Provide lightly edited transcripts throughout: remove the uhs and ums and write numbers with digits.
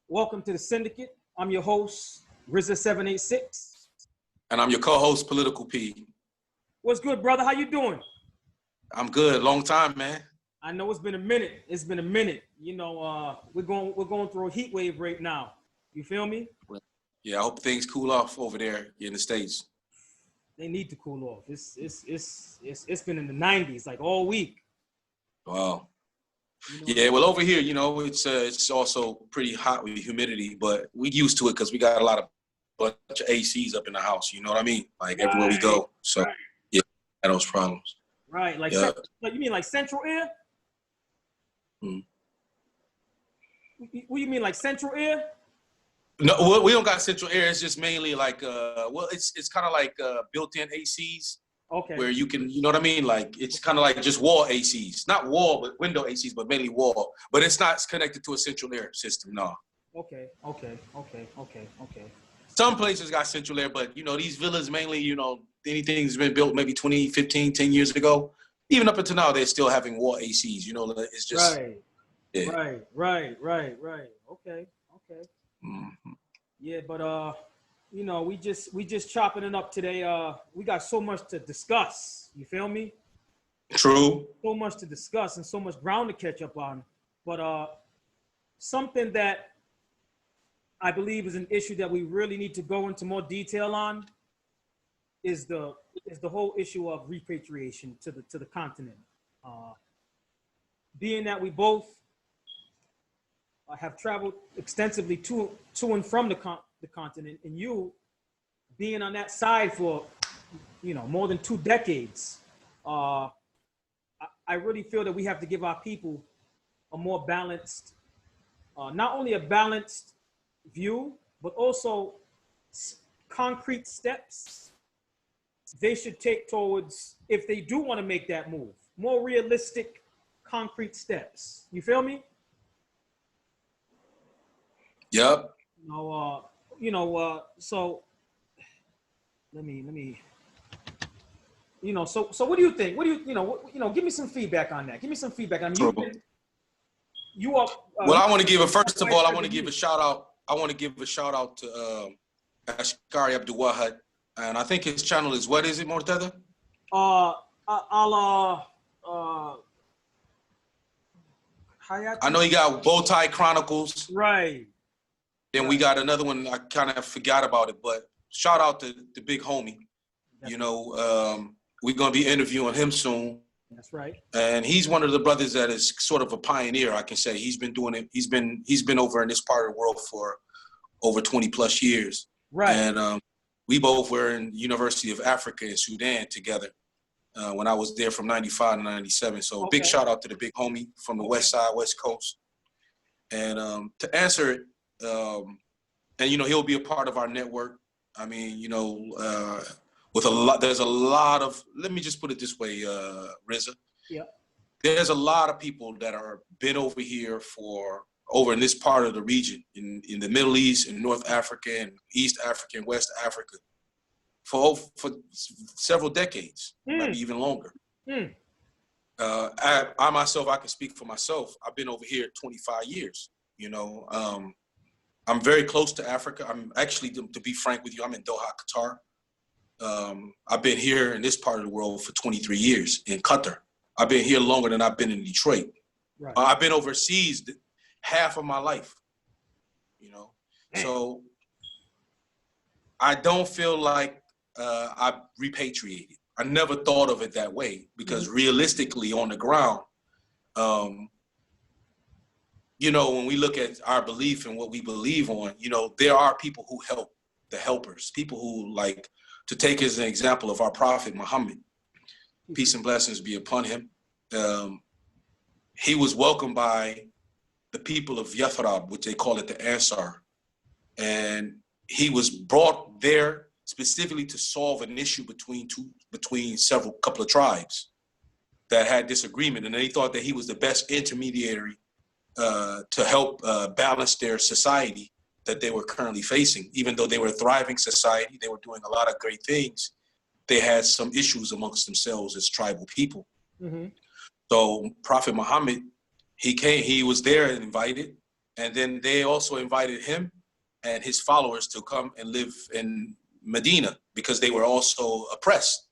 Welcome to the Syndicate. I'm your host, RZA786. And I'm your co-host, Political P. What's good, brother? How you doing? I'm good. Long time, man. I know it's been a minute. It's been a minute. You know, we're going through a heat wave right now. You feel me? Yeah, I hope things cool off over there in the States. They need to cool off. It's been in the 90s like all week. Wow. You know? Yeah, well, over here, it's also pretty hot with humidity, but we used to it because we got a bunch of ACs up in the house. You know what I mean? Like everywhere we go. So yeah, had those problems. Right, like yeah. you mean like central air? What do you mean like central air? No, we don't got central air. It's just mainly like, it's kind of like built-in ACs. Okay. Where you can, you know what I mean? Like, it's kind of like just wall ACs. Not wall, but window ACs, but mainly wall. But it's not connected to a central air system, no. Okay. Some places got central air, but, these villas mainly, anything's been built maybe 20, 15, 10 years ago. Even up until now, they're still having wall ACs. It's just... Right. Yeah. Right. Okay. Mm-hmm. Yeah, but we just chopping it up today. We got so much to discuss. You feel me? True. So much to discuss and so much ground to catch up on. But something that I believe is an issue that we really need to go into more detail on is the whole issue of repatriation to the continent. Being that we both have traveled extensively to and from the continent, and you being on that side for more than 2 decades, I really feel that we have to give our people a more balanced, not only a balanced view, but also concrete steps they should take towards, if they do want to make that move, more realistic concrete steps. You feel me? Yep. So let me. So what do you think? Give me some feedback on that. Give me some feedback. I mean, you are. Well, I want to give a first of all. I want to give a shout out. I want to give a shout out to Ashkari Abdul Wahad, and I think his channel is, what is it, Mortada? I know he got Bowtie Chronicles. Right. Then we got another one. I kind of forgot about it, but shout out to the big homie. We're gonna be interviewing him soon. That's right. And he's one of the brothers that is sort of a pioneer, I can say. He's been doing it. He's been over in this part of the world for over 20 plus years. Right. And we both were in University of Africa in Sudan together when I was there from 95 to 97. So Big shout out to the big homie from the West Side, West Coast. And to answer it, and he'll be a part of our network. I mean, there's a lot of, let me just put it this way, RZA. Yeah. There's a lot of people that are been over here over in this part of the region, in the Middle East, in North Africa, and East Africa, and West Africa, for several decades, maybe even longer. I myself, I can speak for myself. I've been over here 25 years. I'm very close to Africa. I'm actually, to be frank with you, I'm in Doha, Qatar. I've been here in this part of the world for 23 years in Qatar. I've been here longer than I've been in Detroit. Right. I've been overseas half of my life, So I don't feel like I repatriated. I never thought of it that way because realistically on the ground, when we look at our belief and what we believe on, there are people who help, the helpers, people who, like, to take as an example of our Prophet Muhammad, peace and blessings be upon him. He was welcomed by the people of Yathrib, which they call it the Ansar. And he was brought there specifically to solve an issue between several couple of tribes that had disagreement. And they thought that he was the best intermediary to help balance their society that they were currently facing. Even though they were a thriving society, they were doing a lot of great things, they had some issues amongst themselves as tribal people. So Prophet Muhammad, he was there and invited, And then they also invited him and his followers to come and live in Medina because they were also oppressed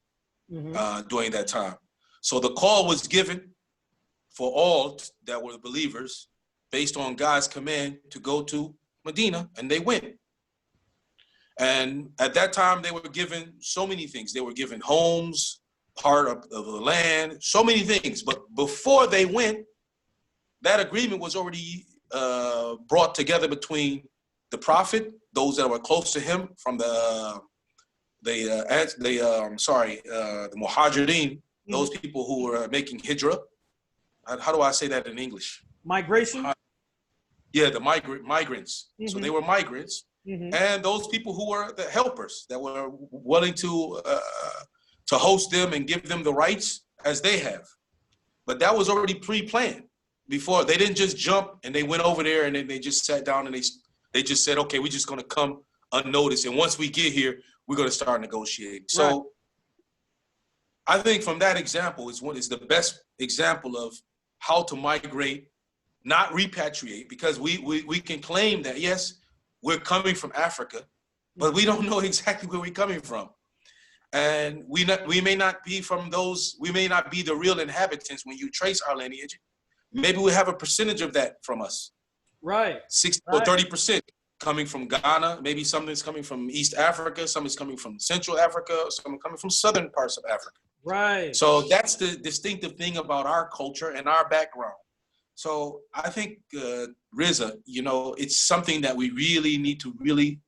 during that time. So the call was given for all that were believers based on God's command to go to Medina, and they went. And at that time, they were given so many things. They were given homes, part of the land, so many things. But before they went, that agreement was already brought together between the prophet, those that were close to him from the Muhajirin, those people who were making hijrah. How do I say that in English? Migration? Yeah, the migrants. So they were migrants. And those people who were the helpers that were willing to host them and give them the rights as they have. But that was already pre-planned before. They didn't just jump and they went over there and then they just sat down and they just said, okay, we're just going to come unnoticed. And once we get here, we're going to start negotiating. So right. I think from that example is the best example of how to migrate, not repatriate, because we can claim that, yes, we're coming from Africa, but we don't know exactly where we're coming from. And we may not be from those, we may not be the real inhabitants when you trace our lineage. Maybe we have a percentage of that from us. Right. 60 or 30% coming from Ghana. Maybe something's coming from East Africa, something's coming from Central Africa, something coming from southern parts of Africa. Right. So that's the distinctive thing about our culture and our background. So I think, Riza, it's something that we really need to really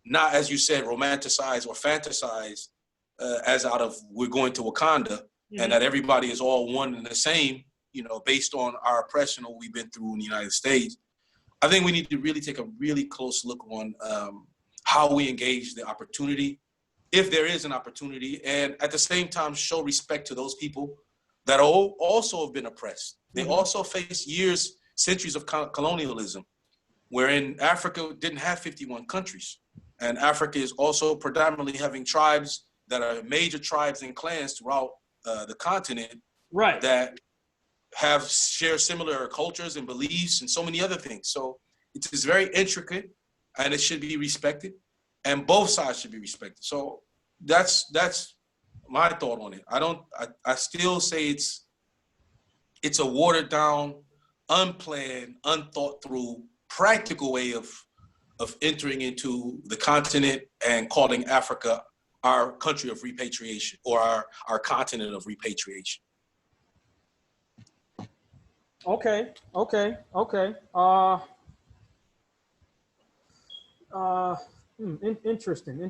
not, as you said, romanticize or fantasize as out of we're going to Wakanda and that everybody is all one and the same, based on our oppression or what we've been through in the United States. I think we need to really take a really close look on how we engage the opportunity, if there is an opportunity, and at the same time show respect to those people that also have been oppressed. They also face centuries of colonialism, wherein Africa didn't have 51 countries. And Africa is also predominantly having tribes that are major tribes and clans throughout the continent that share similar cultures and beliefs and so many other things. So it is very intricate and it should be respected, and both sides should be respected. So that's my thought on it. I still say it's a watered down, unplanned, unthought through, practical way of entering into the continent and calling Africa our country of repatriation, or our continent of repatriation. Okay. Interesting.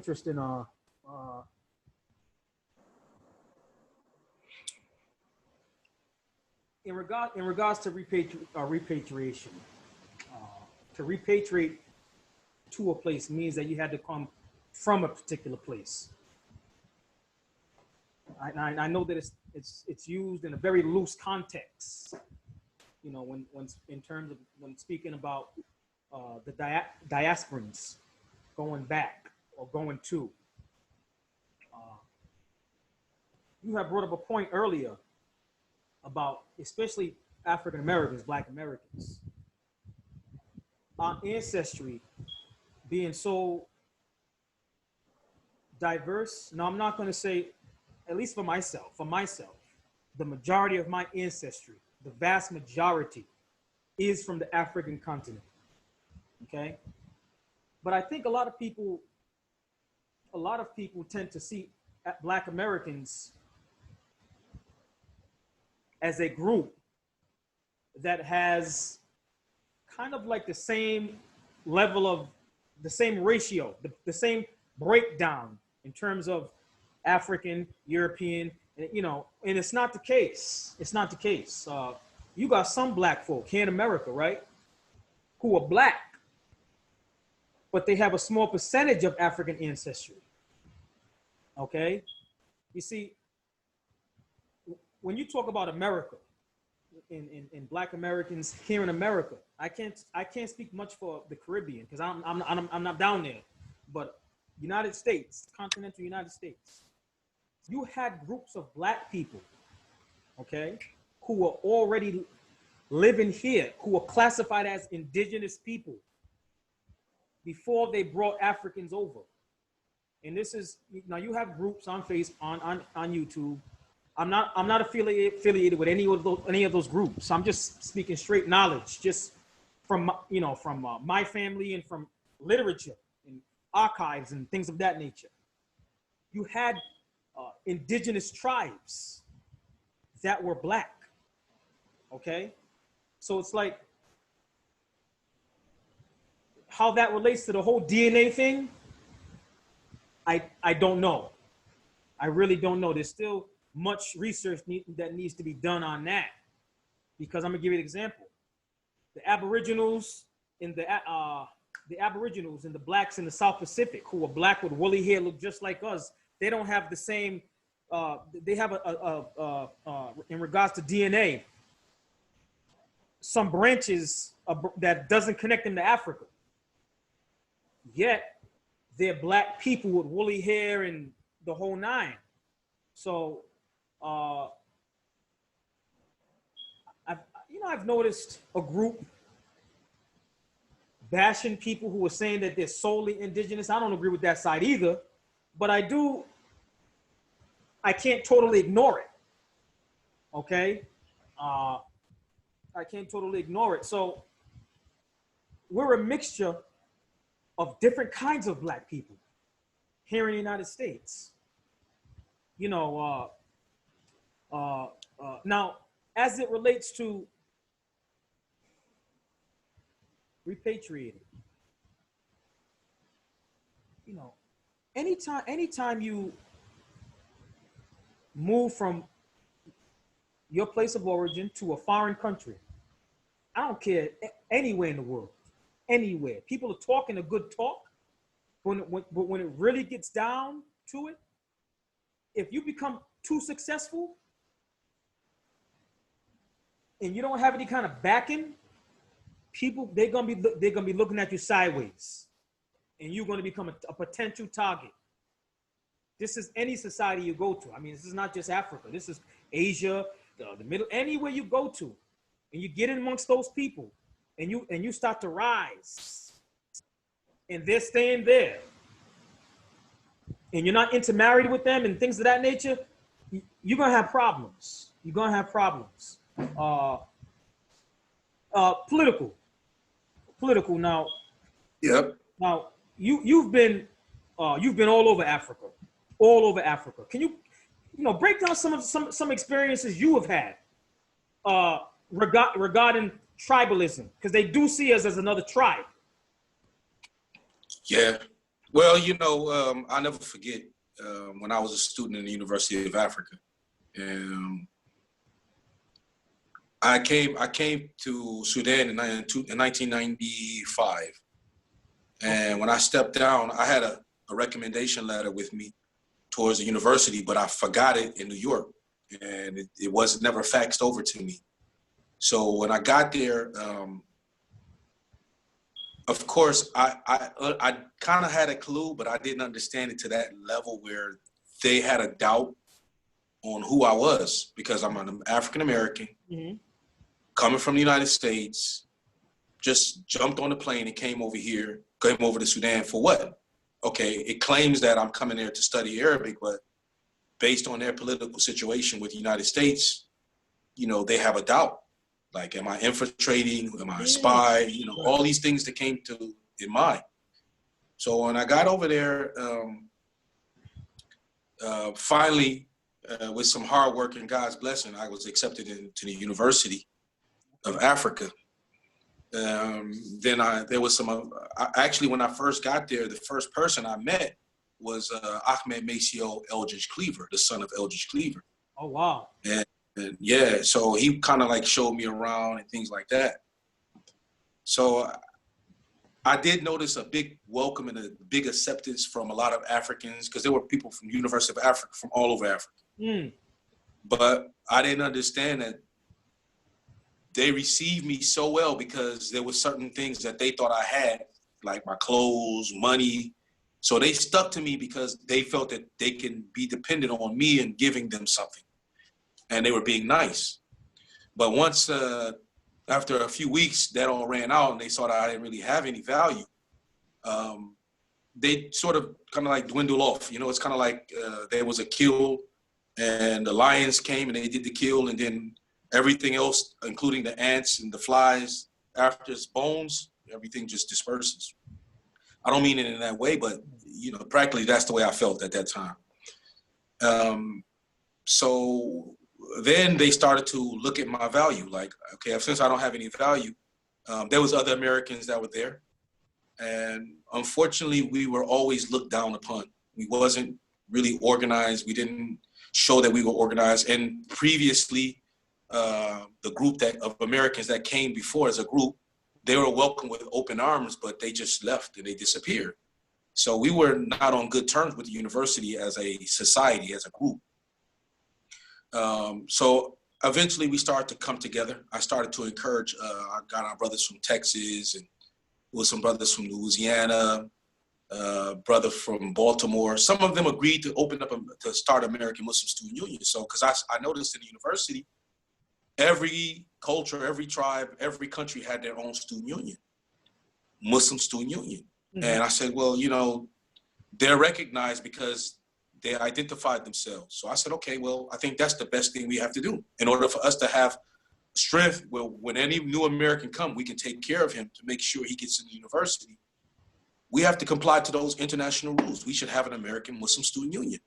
In regards to repatriation, to repatriate to a place means that you had to come from a particular place. I know that it's used in a very loose context. When in terms of when speaking about the diasporans going back or going to. You have brought up a point earlier about especially African Americans, Black Americans, our ancestry being so diverse. Now, I'm not going to say, at least for myself, the majority of my ancestry, the vast majority, is from the African continent. Okay? But I think a lot of people tend to see Black Americans as a group that has kind of like the same level of, the same ratio, the same breakdown in terms of African, European, and it's not the case. It's not the case. You got some Black folk here in America, right, who are Black, but they have a small percentage of African ancestry. Okay? You see, when you talk about America, in Black Americans here in America, I can't speak much for the Caribbean because I'm not down there, but United States, continental United States, you had groups of Black people, okay, who were already living here who were classified as indigenous people before they brought Africans over. And this is, now you have groups on on YouTube. I'm not affiliated with any of those groups. I'm just speaking straight knowledge, just from my family and from literature and archives and things of that nature. You had indigenous tribes that were black. Okay, so it's like how that relates to the whole DNA thing. I don't know. I really don't know. There's still much research that needs to be done on that, because I'm gonna give you an example. The Aboriginals in the Aboriginals and the blacks in the South Pacific who are black with woolly hair, look just like us. They don't have the same. They have in regards to DNA, some branches that doesn't connect them to Africa. Yet they're black people with woolly hair and the whole nine. So, I've noticed a group bashing people who are saying that they're solely indigenous. I don't agree with that side either, but I can't totally ignore it. Okay, I can't totally ignore it. So we're a mixture of different kinds of black people here in the United States. Now, as it relates to repatriating, anytime you move from your place of origin to a foreign country, I don't care, anywhere in the world, anywhere. People are talking a good talk, but when it really gets down to it, if you become too successful and you don't have any kind of backing, people, they're gonna be looking at you sideways, and you're gonna become a potential target. This is any society you go to. I mean, this is not just Africa. This is Asia, the middle, anywhere you go to, and you get in amongst those people, and you start to rise, and they're staying there, and you're not intermarried with them and things of that nature, you're gonna have problems. You're gonna have problems. Political. Now. Yep. Now you've been all over Africa, Can you break down some experiences you have had regarding tribalism, because they do see us as another tribe. Yeah. Well, I'll never forget when I was a student in the University of Africa. I came to Sudan in 1995. And when I stepped down, I had a recommendation letter with me towards the university, but I forgot it in New York, and it was never faxed over to me. So when I got there, of course, I kind of had a clue, but I didn't understand it to that level where they had a doubt on who I was, because I'm an African American, coming from the United States, just jumped on the plane and came over to Sudan for what? Okay, it claims that I'm coming there to study Arabic, but based on their political situation with the United States, they have a doubt. Like, am I infiltrating? Am I a spy? All these things that came to in mind. So when I got over there, finally, with some hard work and God's blessing, I was accepted into the University of Africa. Then there was actually, when I first got there, the first person I met was Ahmed Maceo Eldridge Cleaver, the son of Eldridge Cleaver. Oh, wow. And yeah, so he kind of like showed me around and things like that. So I did notice a big welcome and a big acceptance from a lot of Africans, because there were people from the University of Africa, from all over Africa. But I didn't understand that they received me so well because there were certain things that they thought I had, like my clothes, money. So they stuck to me because they felt that they can be dependent on me and giving them something. And they were being nice. But once after a few weeks, that all ran out, and they saw that I didn't really have any value. They sort of kind of like dwindle off. You know, it's kind of like there was a kill, and the lions came and they did the kill, and then everything else, including the ants and the flies, after its bones, everything just disperses. I don't mean it in that way, but you know, practically that's the way I felt at that time. So then they started to look at my value. Like, okay, since I don't have any value, there was other Americans that were there. And unfortunately, we were always looked down upon. We wasn't really organized. We didn't show that we were organized. And previously, the group of Americans that came before as a group, they were welcomed with open arms, but they just left and they disappeared. So we were not on good terms with the university as a society, as a group. So eventually we started to come together. I started to encourage, I got our brothers from Texas and with some brothers from Louisiana, brother from Baltimore. Some of them agreed to open up, to start American Muslim Student Union. So, because I noticed in the university, every culture, every tribe, every country had their own student union, Muslim Student Union. Mm-hmm. And I said, well, you know, they're recognized because they identified themselves. So I said, okay, well, I think that's the best thing we have to do in order for us to have strength. Well, when any new American come, we can take care of him to make sure he gets in the university. We have to comply to those international rules. We should have an American Muslim Student Union.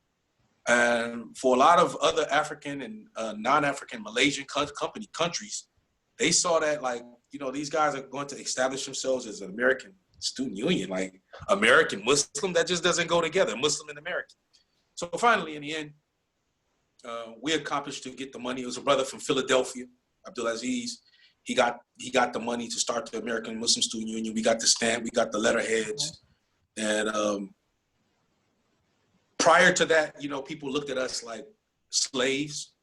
And for a lot of other African and non-African Malaysian countries, they saw that, like, you know, these guys are going to establish themselves as an American Student Union, like American Muslim, that just doesn't go together, Muslim and American. So finally, in the end, we accomplished to get the money. It was a brother from Philadelphia, Abdulaziz. He got the money to start the American Muslim Student Union. We got the stamp, we got the letterheads. And prior to that, you know, people looked at us like slaves.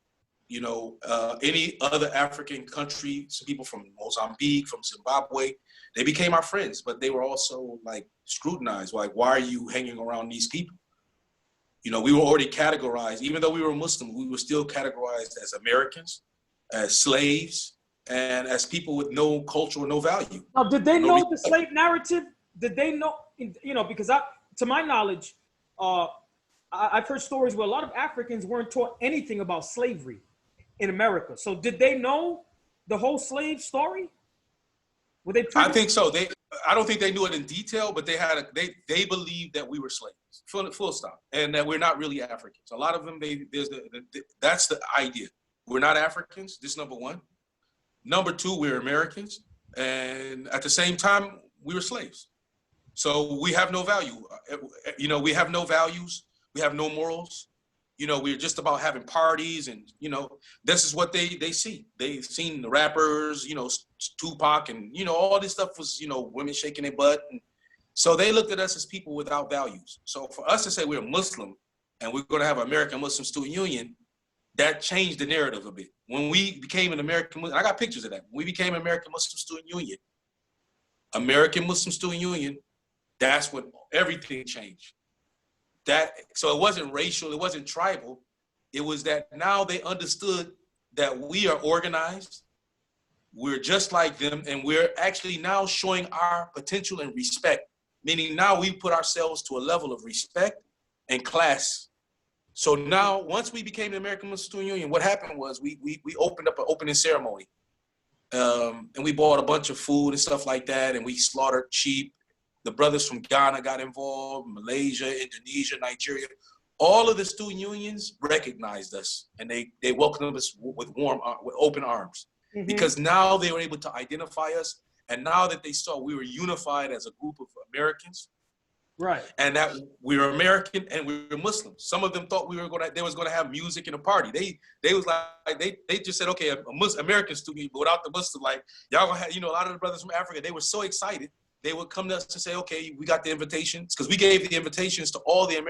You know, any other African country, some people from Mozambique, from Zimbabwe, they became our friends, but they were also like scrutinized. Like, why are you hanging around these people? You know, we were already categorized, even though we were Muslim, we were still categorized as Americans, as slaves, and as people with no culture or no value. Now, did they know the slave narrative? Did they know, you know, because to my knowledge, I've heard stories where a lot of Africans weren't taught anything about slavery in America. So did they know the whole slave story? Were they? I think so. I don't think they knew it in detail, but they believed that we were slaves, full stop, and that we're not really Africans. A lot of them, that's the idea. We're not Africans. This is number one. Number two, we're Americans, and at the same time, we were slaves. So we have no value. You know, we have no values. We have no morals. You know, we're just about having parties, and, you know, this is what they see. They've seen the rappers, you know, Tupac, and, you know, all this stuff was, you know, women shaking their butt. And so they looked at us as people without values. So for us to say we're Muslim and we're going to have an American Muslim Student Union, that changed the narrative a bit. When we became an American Muslim, I got pictures of that. When we became an American Muslim Student Union, that's when everything changed. So it wasn't racial, it wasn't tribal. It was that now they understood that we are organized, we're just like them, and we're actually now showing our potential and respect, meaning now we put ourselves to a level of respect and class. So now, once we became the American Muslim Student Union, what happened was we opened up an opening ceremony, and we bought a bunch of food and stuff like that, and we slaughtered sheep. The brothers from Ghana got involved, Malaysia, Indonesia, Nigeria. All of the student unions recognized us, and they welcomed us with open arms, because now they were able to identify us, and now that they saw we were unified as a group of Americans, right, and that we were American and we were Muslim. Some of them thought they was gonna have music in a party. They was like they just said, okay, American student, but without the Muslim, like, y'all gonna have, you know, a lot of the brothers from Africa, they were so excited. They would come to us to say, okay, we got the invitations, because we gave the invitations to all the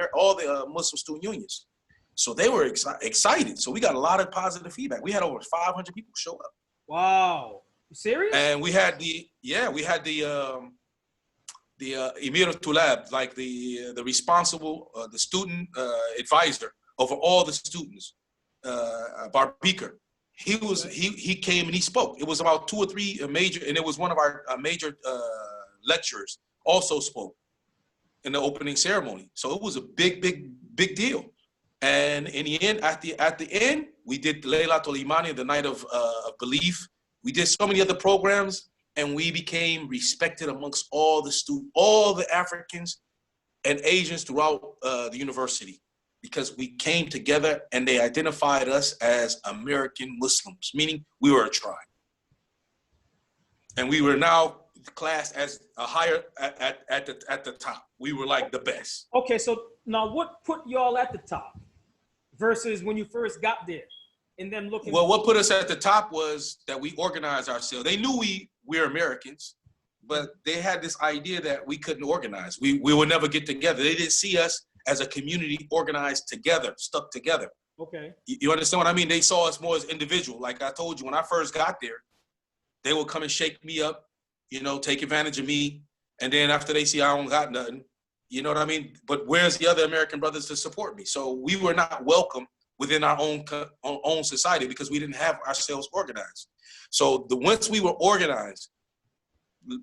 Muslim student unions. So they were excited. So we got a lot of positive feedback. We had over 500 people show up. Wow. You serious? And we had the Emir of Tulab, like the responsible, the student advisor over all the students, Barbikar. he came and he spoke. It was about 2 or 3 major, and it was one of our major lecturers also spoke in the opening ceremony. So it was a big deal. And in the end, at the end, we did Laylatul Imani, the night of belief. We did so many other programs, and we became respected amongst all the Africans and Asians throughout the university, because we came together and they identified us as American Muslims, meaning we were a tribe. And we were now classed as a higher at the top. We were like the best. Okay, so now what put y'all at the top versus when you first got there? And then looking. Well, what put us at the top was that we organized ourselves. They knew we're Americans, but they had this idea that we couldn't organize. We would never get together. They didn't see us as a community organized together, stuck together. Okay. You understand what I mean? They saw us more as individual. Like I told you, when I first got there, they would come and shake me up, take advantage of me. And then after they see I don't got nothing, you know what I mean? But where's the other American brothers to support me? So we were not welcome within our own society because we didn't have ourselves organized. So once we were organized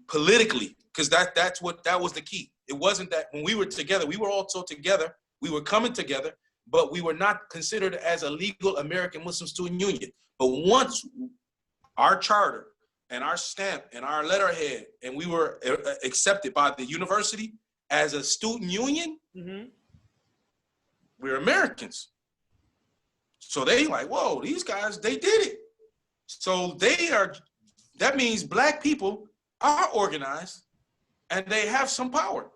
politically, because that was the key. It wasn't that when we were together, we were also together, we were coming together, but we were not considered as a legal American Muslim student union. But once our charter and our stamp and our letterhead, and we were accepted by the university as a student union, we're Americans. So they like, whoa, these guys, they did it. So that means Black people are organized and they have some power.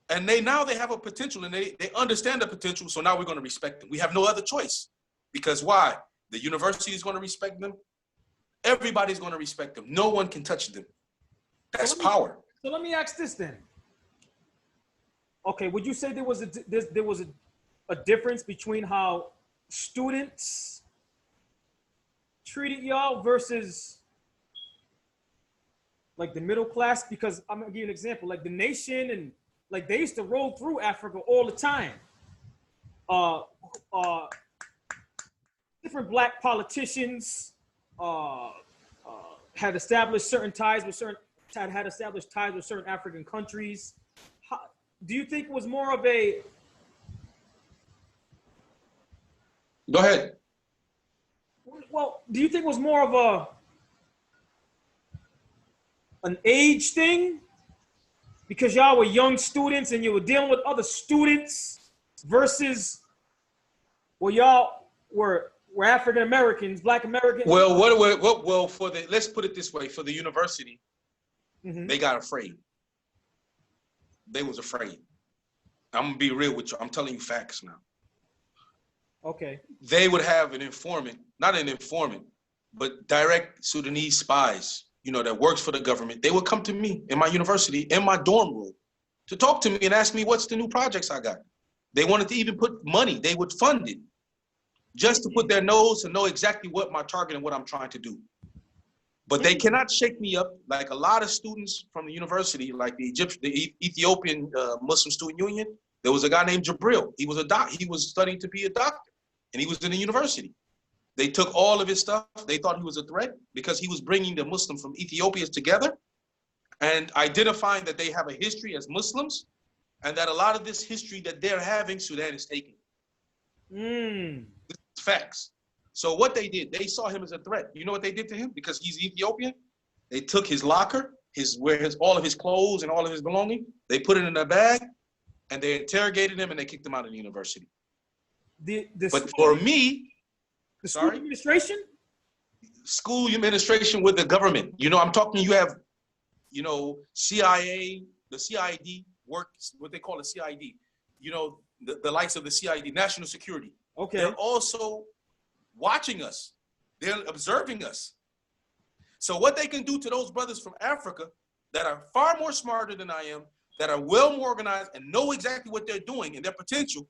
And now they have a potential and they understand the potential. So now we're going to respect them. We have no other choice. Because why? The university is going to respect them. Everybody's going to respect them. No one can touch them. That's power. So let me ask this then. Okay, would you say there was a difference between how students treated y'all versus like the middle class? Because I'm gonna give you an example, like the nation, and like they used to roll through Africa all the time. Different Black politicians had established certain ties with had established ties with certain African countries. Do you think it was more of a? Go ahead. Well, do you think it was more of an age thing? Because y'all were young students and you were dealing with other students versus, well, y'all were African Americans, Black Americans. Well, let's put it this way: for the university, they got afraid. They was afraid. I'm gonna be real with you. I'm telling you facts now. Okay. They would have an informant, not an informant, but direct Sudanese spies, that works for the government. They would come to me in my university, in my dorm room, to talk to me and ask me what's the new projects I got. They wanted to even put money. They would fund it just to put their nose to know exactly what my target and what I'm trying to do. But they cannot shake me up like a lot of students from the university, like the Ethiopian Muslim Student Union. There was a guy named Jabril. He was studying to be a doctor, and he was in the university. They took all of his stuff. They thought he was a threat because he was bringing the Muslim from Ethiopia together and identifying that they have a history as Muslims, and that a lot of this history that they're having, Sudan is taking. This is facts. So what they did, they saw him as a threat. You know what they did to him? Because he's Ethiopian, they took his locker, all of his clothes and all of his belongings, they put it in a bag, and they interrogated him and they kicked him out of the university. But for me, the school administration? School administration with the government. I'm talking, you have, CIA, the CID works, what they call the CID, the likes of the CID, national security. Okay. They're also watching us. They're observing us. So what they can do to those brothers from Africa that are far more smarter than I am, that are well more organized and know exactly what they're doing and their potential,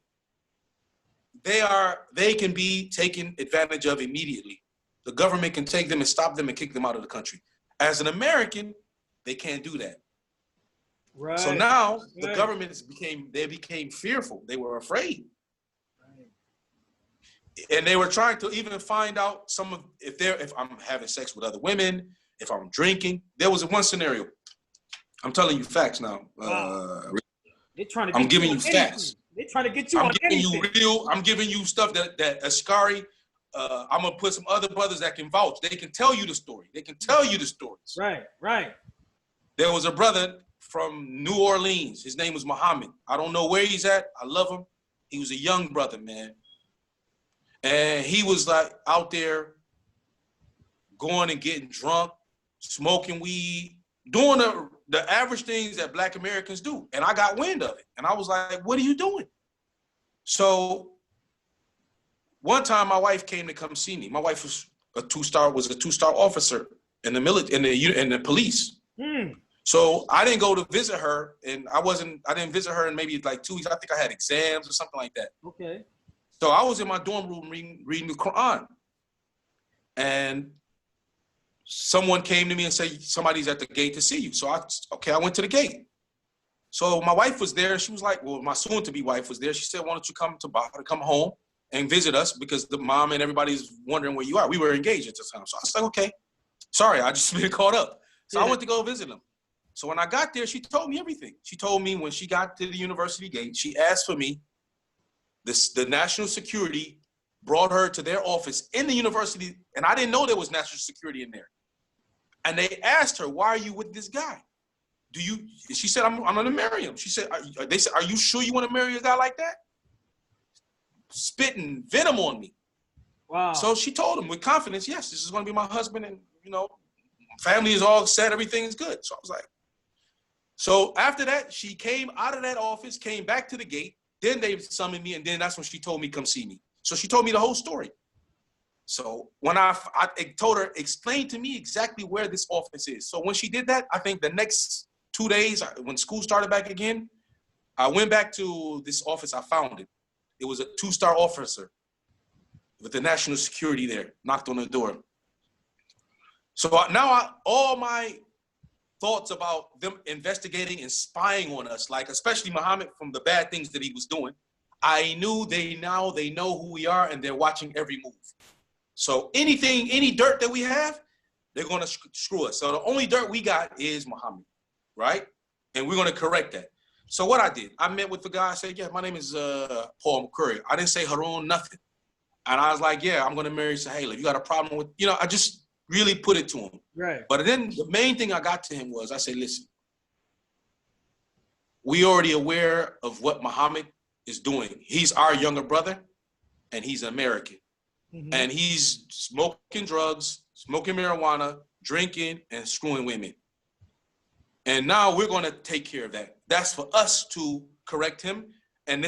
they can be taken advantage of immediately. The government can take them and stop them and kick them out of the country. As an American, they can't do that. Right. So now the government became fearful. They were afraid. And they were trying to even find out if I'm having sex with other women, if I'm drinking. There was one scenario. I'm telling you facts now. Wow. They're trying to I'm get giving you you on anything. facts. They're trying to get you on anything. I'm giving you stuff that Ascari, I'm gonna put some other brothers that can vouch. They can tell you the story. They can tell you the stories. Right. There was a brother from New Orleans. His name was Muhammad. I don't know where he's at. I love him. He was a young brother, man. And he was like out there going and getting drunk, smoking weed, doing the average things that Black Americans do. And I got wind of it. And I was like, what are you doing? So one time my wife came to come see me. My wife was a two-star officer in the military, in the police. So I didn't go to visit her, and I didn't visit her in maybe like 2 weeks. I think I had exams or something like that. Okay. So I was in my dorm room reading the Quran. And someone came to me and said, somebody's at the gate to see you. So I went to the gate. So my wife was there. She was like, well, my soon-to-be wife was there. She said, why don't you come home and visit us, because the mom and everybody's wondering where you are. We were engaged at the time. So I was like, okay, sorry, I just been caught up. So I went to go visit them. So when I got there, she told me everything. She told me when she got to the university gate, she asked for me. The national security brought her to their office in the university, and I didn't know there was national security in there. And they asked her, why are you with this guy? She said, I'm gonna marry him. She said, they said, are you sure you want to marry a guy like that? Spitting venom on me. Wow. So she told him with confidence, yes, this is gonna be my husband, and family is all set, everything is good. So I was like, so after that, she came out of that office, came back to the gate, then they summoned me, and then that's when she told me, come see me. So she told me the whole story. So when I told her, explain to me exactly where this office is. So when she did that, I think the next 2 days, when school started back again, I went back to this office, I found it. It was a 2-star officer with the national security there, knocked on the door. So now all my thoughts about them investigating and spying on us, like especially Muhammad from the bad things that he was doing, I knew they know who we are, and they're watching every move. So any dirt that we have, they're gonna screw us. So the only dirt we got is Muhammad, right? And we're gonna correct that. So what I did, I met with the guy, I said, yeah, my name is Paul McCurry. I didn't say Harun, nothing. And I was like, yeah, I'm gonna marry Sahela. You got a problem with, I just really put it to him. Right. But then the main thing I got to him was, I said, listen, we already aware of what Muhammad is doing. He's our younger brother, and he's American. Mm-hmm. And he's smoking drugs, smoking marijuana, drinking, and screwing women. And now we're going to take care of that. That's for us to correct him. And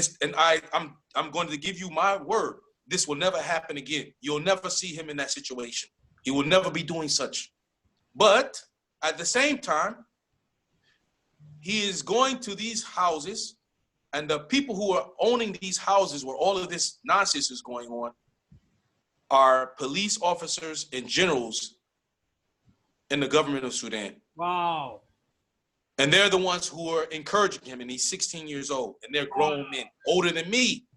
I'm going to give you my word. This will never happen again. You'll never see him in that situation. He will never be doing such. But at the same time, he is going to these houses, and the people who are owning these houses where all of this nonsense is going on are police officers and generals in the government of Sudan. Wow. And they're the ones who are encouraging him, and he's 16 years old, and they're grown men, older than me.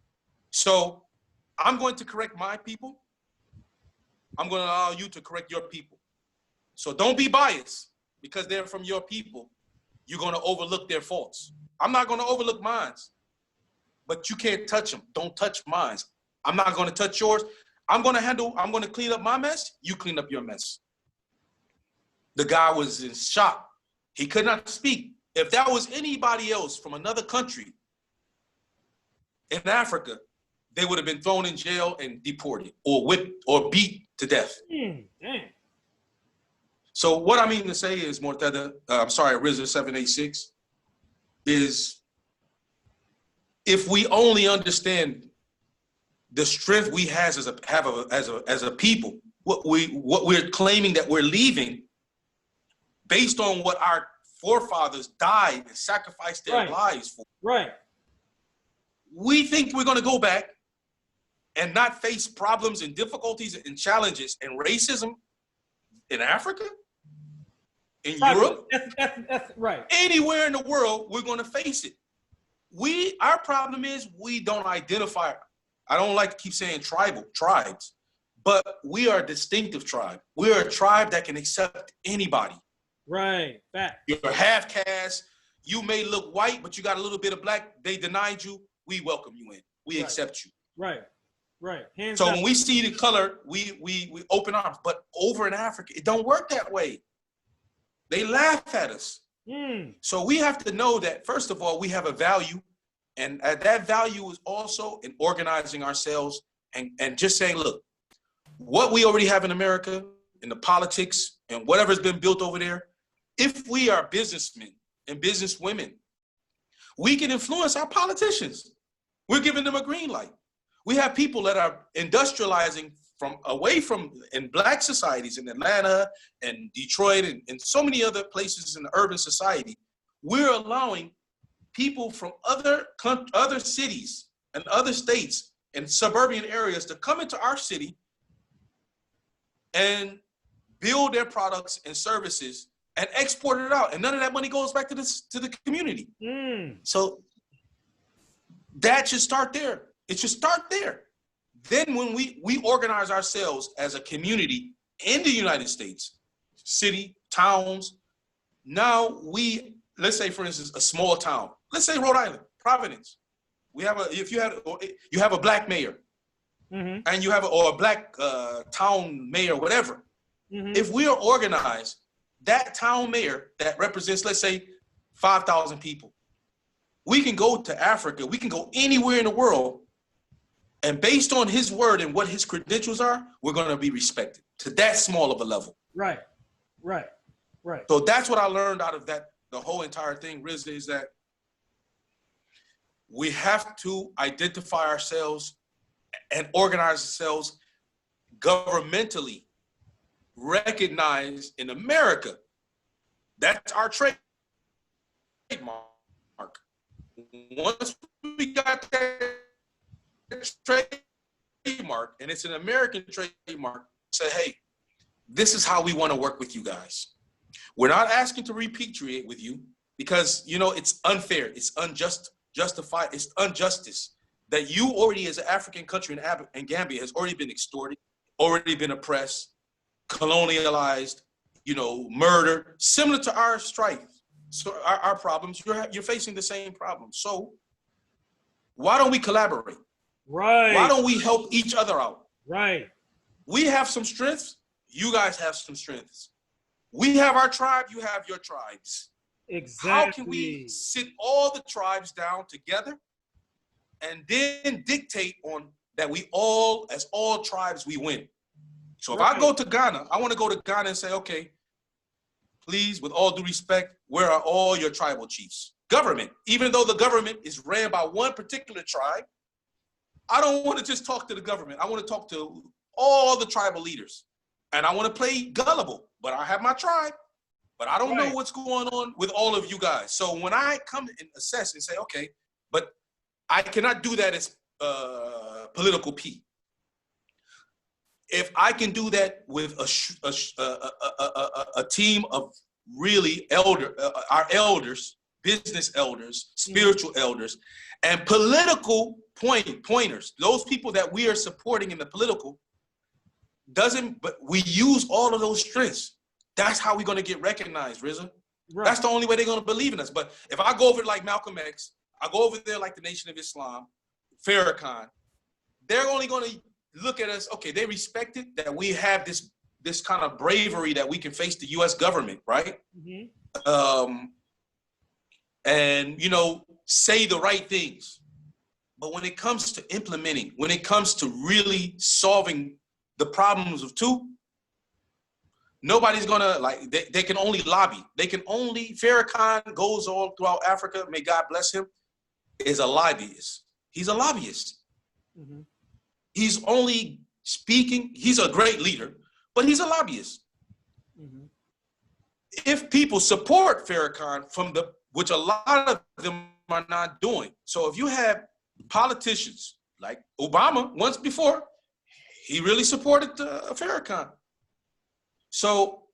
So I'm going to correct my people. I'm going to allow you to correct your people. So don't be biased because they're from your people. You're going to overlook their faults. I'm not going to overlook mine, but you can't touch them. Don't touch mine. I'm not going to touch yours. I'm going to clean up my mess. You clean up your mess. The guy was in shock. He could not speak. If that was anybody else from another country in Africa, they would have been thrown in jail and deported or whipped or beat to death. Damn. So what I mean to say is, Mortada, Rizza 786, is if we only understand the strength we have as a people, what we're claiming that we're leaving, based on what our forefathers died and sacrificed their lives for. Right. We think we're going to go back and not face problems and difficulties and challenges and racism in Africa, in Europe, that's right. Anywhere in the world, we're going to face it. Our problem is we don't identify I don't like to keep saying tribes, but we are a distinctive tribe. We are a tribe that can accept anybody. Right. Fact. You're half caste. You may look white, but you got a little bit of black. They denied you. We welcome you in. We accept you. Right. Right. Hands So down. when we see the color, we open arms. But over in Africa, it don't work that way. They laugh at us. So we have to know that, first of all, we have a value. And that value is also in organizing ourselves and just saying, look, what we already have in America, in the politics and whatever's been built over there, if we are businessmen and businesswomen, we can influence our politicians. We're giving them a green light. We have people that are industrializing from away from in black societies in Atlanta and Detroit and so many other places in the urban society. We're allowing people from other cities and other states and suburban areas to come into our city and build their products and services and export it out. And none of that money goes back to the community. So that should start there. It should start there. Then when we organize ourselves as a community in the United States, city, towns, now let's say, for instance, a small town. Let's say Rhode Island, Providence. You have a black mayor, and you have a black town mayor, whatever. If we are organized, that town mayor that represents, let's say, 5,000 people, we can go to Africa, we can go anywhere in the world, and based on his word and what his credentials are, we're going to be respected to that small of a level. Right. So that's what I learned out of that, the whole entire thing, Riz, is that we have to identify ourselves and organize ourselves governmentally, recognized in America. That's our trademark. Once we got that trademark, and it's an American trademark, say, hey, this is how we want to work with you guys. We're not asking to repatriate with you because, it's unfair. It's justified. It's injustice that you already, as an African country in Gambia, has already been extorted, already been oppressed, colonialized, murdered, similar to our strife. So our problems, you're facing the same problems. So why don't we collaborate? Right. Why don't we help each other out? Right. We have some strengths. You guys have some strengths. We have our tribe. You have your tribes. Exactly. How can we sit all the tribes down together and then dictate on that we all, as all tribes, we win? So if I go to Ghana, I want to go to Ghana and say, okay, please, with all due respect, where are all your tribal chiefs? Government, even though the government is ran by one particular tribe, I don't want to just talk to the government. I want to talk to all the tribal leaders. And I want to play gullible, but I have my tribe, but I don't know what's going on with all of you guys. So when I come and assess and say, okay, but I cannot do that as political P. If I can do that with a team of really our elders, business elders, spiritual elders, and political pointers, those people that we are supporting in the political, but we use all of those strengths. That's how we're going to get recognized, Rizza. Right. That's the only way they're going to believe in us. But if I go over like Malcolm X, I go over there like the Nation of Islam, Farrakhan, they're only going to look at us, okay, they respect it, that we have this kind of bravery that we can face the U.S. government, right? And, say the right things. But when it comes to implementing, when it comes to really solving the problems of two, nobody's gonna, they can only lobby. Farrakhan goes all throughout Africa, may God bless him, is a lobbyist. He's a lobbyist. He's only speaking, he's a great leader, but he's a lobbyist. If people support Farrakhan which a lot of them are not doing. So if you have politicians like Obama, once before, he really supported Farrakhan. So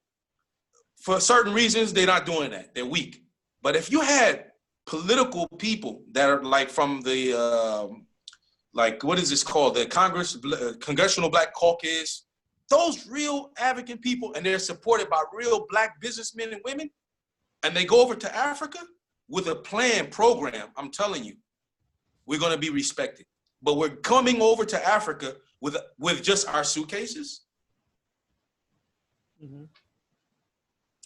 for certain reasons, they're not doing that. They're weak. But if you had political people that are like from the like what is this called? The Congressional Black Caucus. Those real advocate people, and they're supported by real Black businessmen and women, and they go over to Africa with a planned program. I'm telling you, we're going to be respected. But we're coming over to Africa with just our suitcases. Mm-hmm.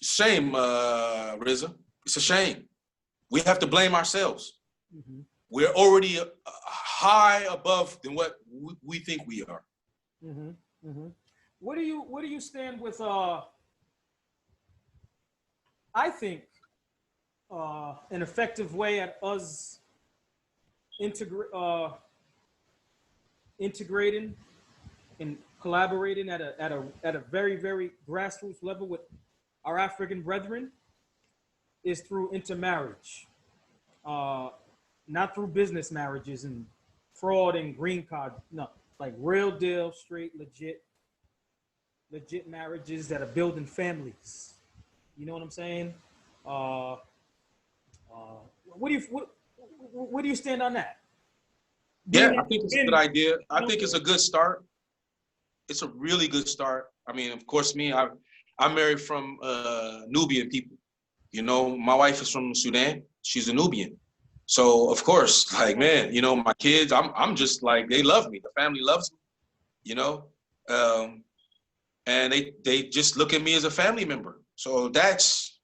Shame, Rizza. It's a shame. We have to blame ourselves. Mm-hmm. We're already high above than what we think we are. Mm-hmm. Mm-hmm. Where do you stand with I think an effective way at us integrating and collaborating at a very, very grassroots level with our African brethren is through intermarriage, not through business marriages and fraud and green card. No, like real deal, straight, legit marriages that are building families. You know what I'm saying? Where do you stand on that? Yeah, I think it's a good idea. I think it's a good start. It's a really good start. I mean, of course, I'm married from Nubian people. You know, my wife is from Sudan. She's a Nubian. So of course, like, man, you know, my kids, I'm just like, they love me. The family loves me, you know? And they just look at me as a family member. So that's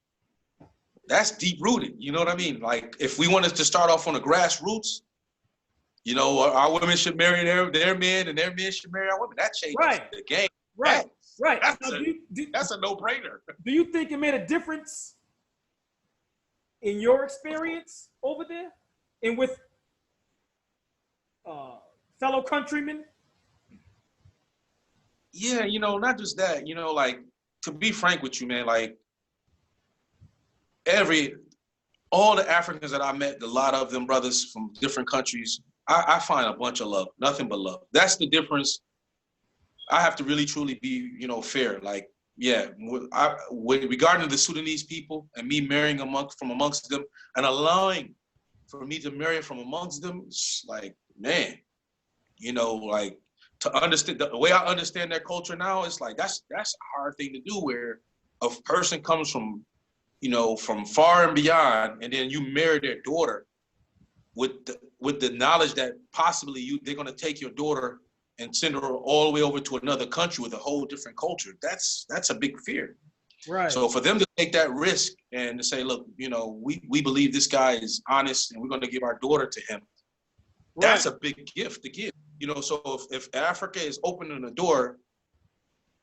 deep rooted. You know what I mean? Like, if we wanted to start off on the grassroots, you know, our women should marry their men and their men should marry our women. That changes the game. Right. That's a no-brainer. Do you think it made a difference in your experience over there and with fellow countrymen? Yeah, you know, not just that, you know, like, to be frank with you, man, like, all the Africans that I met, a lot of them brothers from different countries, I find a bunch of love, nothing but love. That's the difference. I have to really, truly be, you know, fair. Like, yeah, regarding the Sudanese people and me marrying from amongst them and allowing for me to marry from amongst them, it's like, man, you know, like, to understand the way I understand their culture now, it's like, that's a hard thing to do, where a person comes from, you know, from far and beyond, and then you marry their daughter with the knowledge that possibly they're going to take your daughter and send her all the way over to another country with a whole different culture. That's a big fear. Right. So for them to take that risk and to say, look, you know, we believe this guy is honest and we're going to give our daughter to him. Right. That's a big gift to give. You know, so if Africa is opening the door,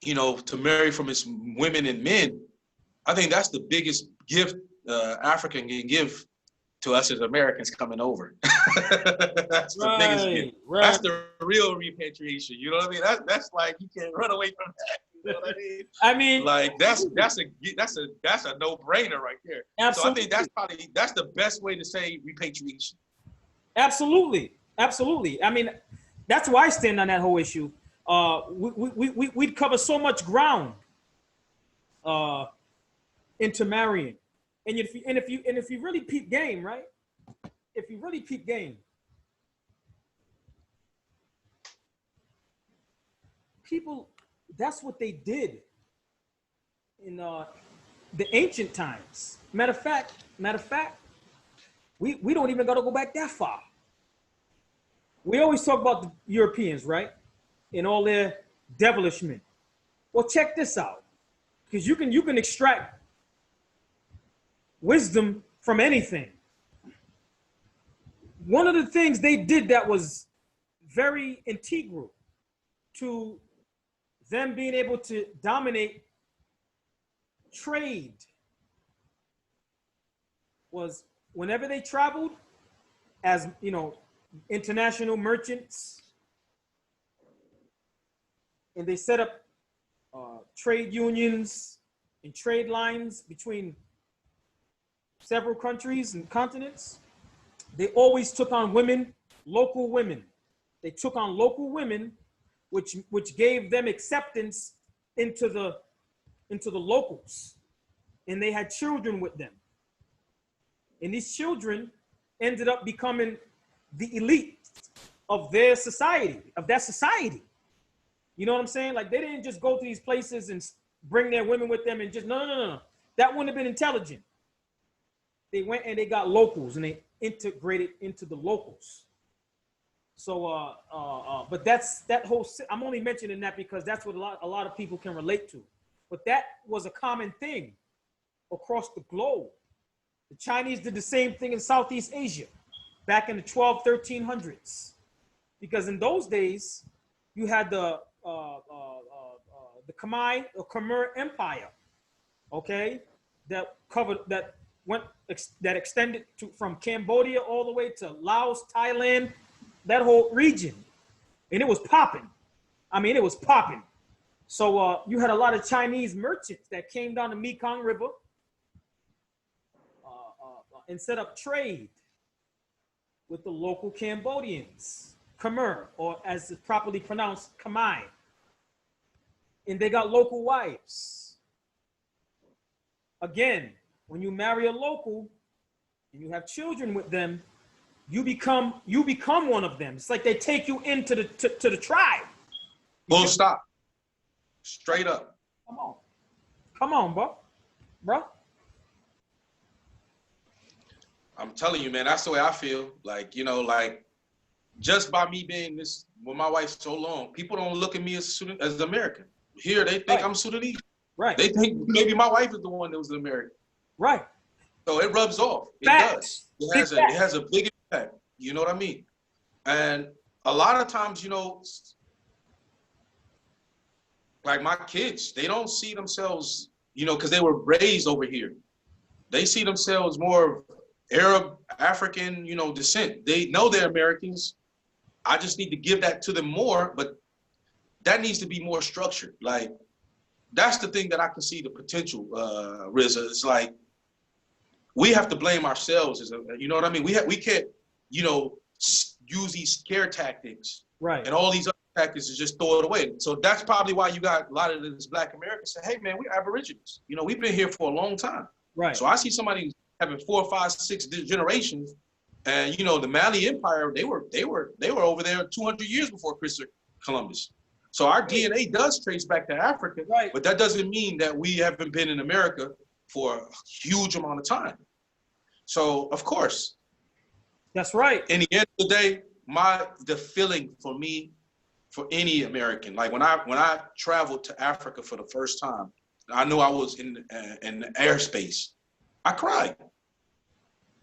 you know, to marry from its women and men, I think that's the biggest gift Africa can give to us as Americans coming over. That's the biggest gift. Right. That's the real repatriation. You know what I mean? That's like, you can't run away from that. You know what I mean? I mean, like, that's a no-brainer right there. Absolutely. So I think that's the best way to say repatriation. Absolutely. I mean, that's why I stand on that whole issue. We'd cover so much ground intermarrying. And if you really peep game, right? If you really peep game, people, that's what they did in the ancient times. Matter of fact, we don't even gotta go back that far. We always talk about the Europeans, right? And all their devilishment. Well, check this out, because you can extract wisdom from anything. One of the things they did that was very integral to them being able to dominate trade was, whenever they traveled as, you know, international merchants, and they set up trade unions and trade lines between several countries and continents, they always took on women, local women. They took on local women, which gave them acceptance into the locals, and they had children with them. And these children ended up becoming the elite of their society, of that society. You know what I'm saying? Like they didn't just go to these places and bring their women with them and just no. That wouldn't have been intelligent. They went and they got locals and they integrated into the locals. So, but that's that whole. I'm only mentioning that because that's what a lot of people can relate to. But that was a common thing across the globe. The Chinese did the same thing in Southeast Asia back in the 1300s. Because in those days, you had the Khmer Empire, okay, that extended from Cambodia all the way to Laos, Thailand, that whole region, and it was popping. I mean, it was popping. So you had a lot of Chinese merchants that came down the Mekong River and set up trade with the local Cambodians, Khmer, or as it's properly pronounced, Khmer. And they got local wives. Again, when you marry a local and you have children with them, you become one of them. It's like they take you into the tribe. Full stop. Straight up. Come on, bro. I'm telling you, man, that's the way I feel. Like, you know, like just by me being this with my wife so long, people don't look at me as American. Here, they think I'm Sudanese. Right. They think maybe my wife is the one that was an American. Right. So it rubs off. It Facts. does. It has a big impact. You know what I mean? And a lot of times, you know, like my kids, they don't see themselves, you know, because they were raised over here. They see themselves more Arab, African, you know, descent. They know they're Americans. I just need to give that to them more, but that needs to be more structured. Like, that's the thing that I can see the potential, RZA. It's like, we have to blame ourselves, you know what I mean? We can't, you know, use these scare tactics right, and all these other tactics to just throw it away. So that's probably why you got a lot of these Black Americans say, hey man, we're Aborigines. You know, we've been here for a long time. right. So I see somebody having 4, 5, 6 generations, and you know, the Mali Empire, they were over there 200 years before Christopher Columbus. So our DNA does trace back to Africa, right, but that doesn't mean that we haven't been in America for a huge amount of time. So of course, that's right. in the end of the day, the feeling for me, for any American, like when I traveled to Africa for the first time, I knew I was in the airspace. I cried.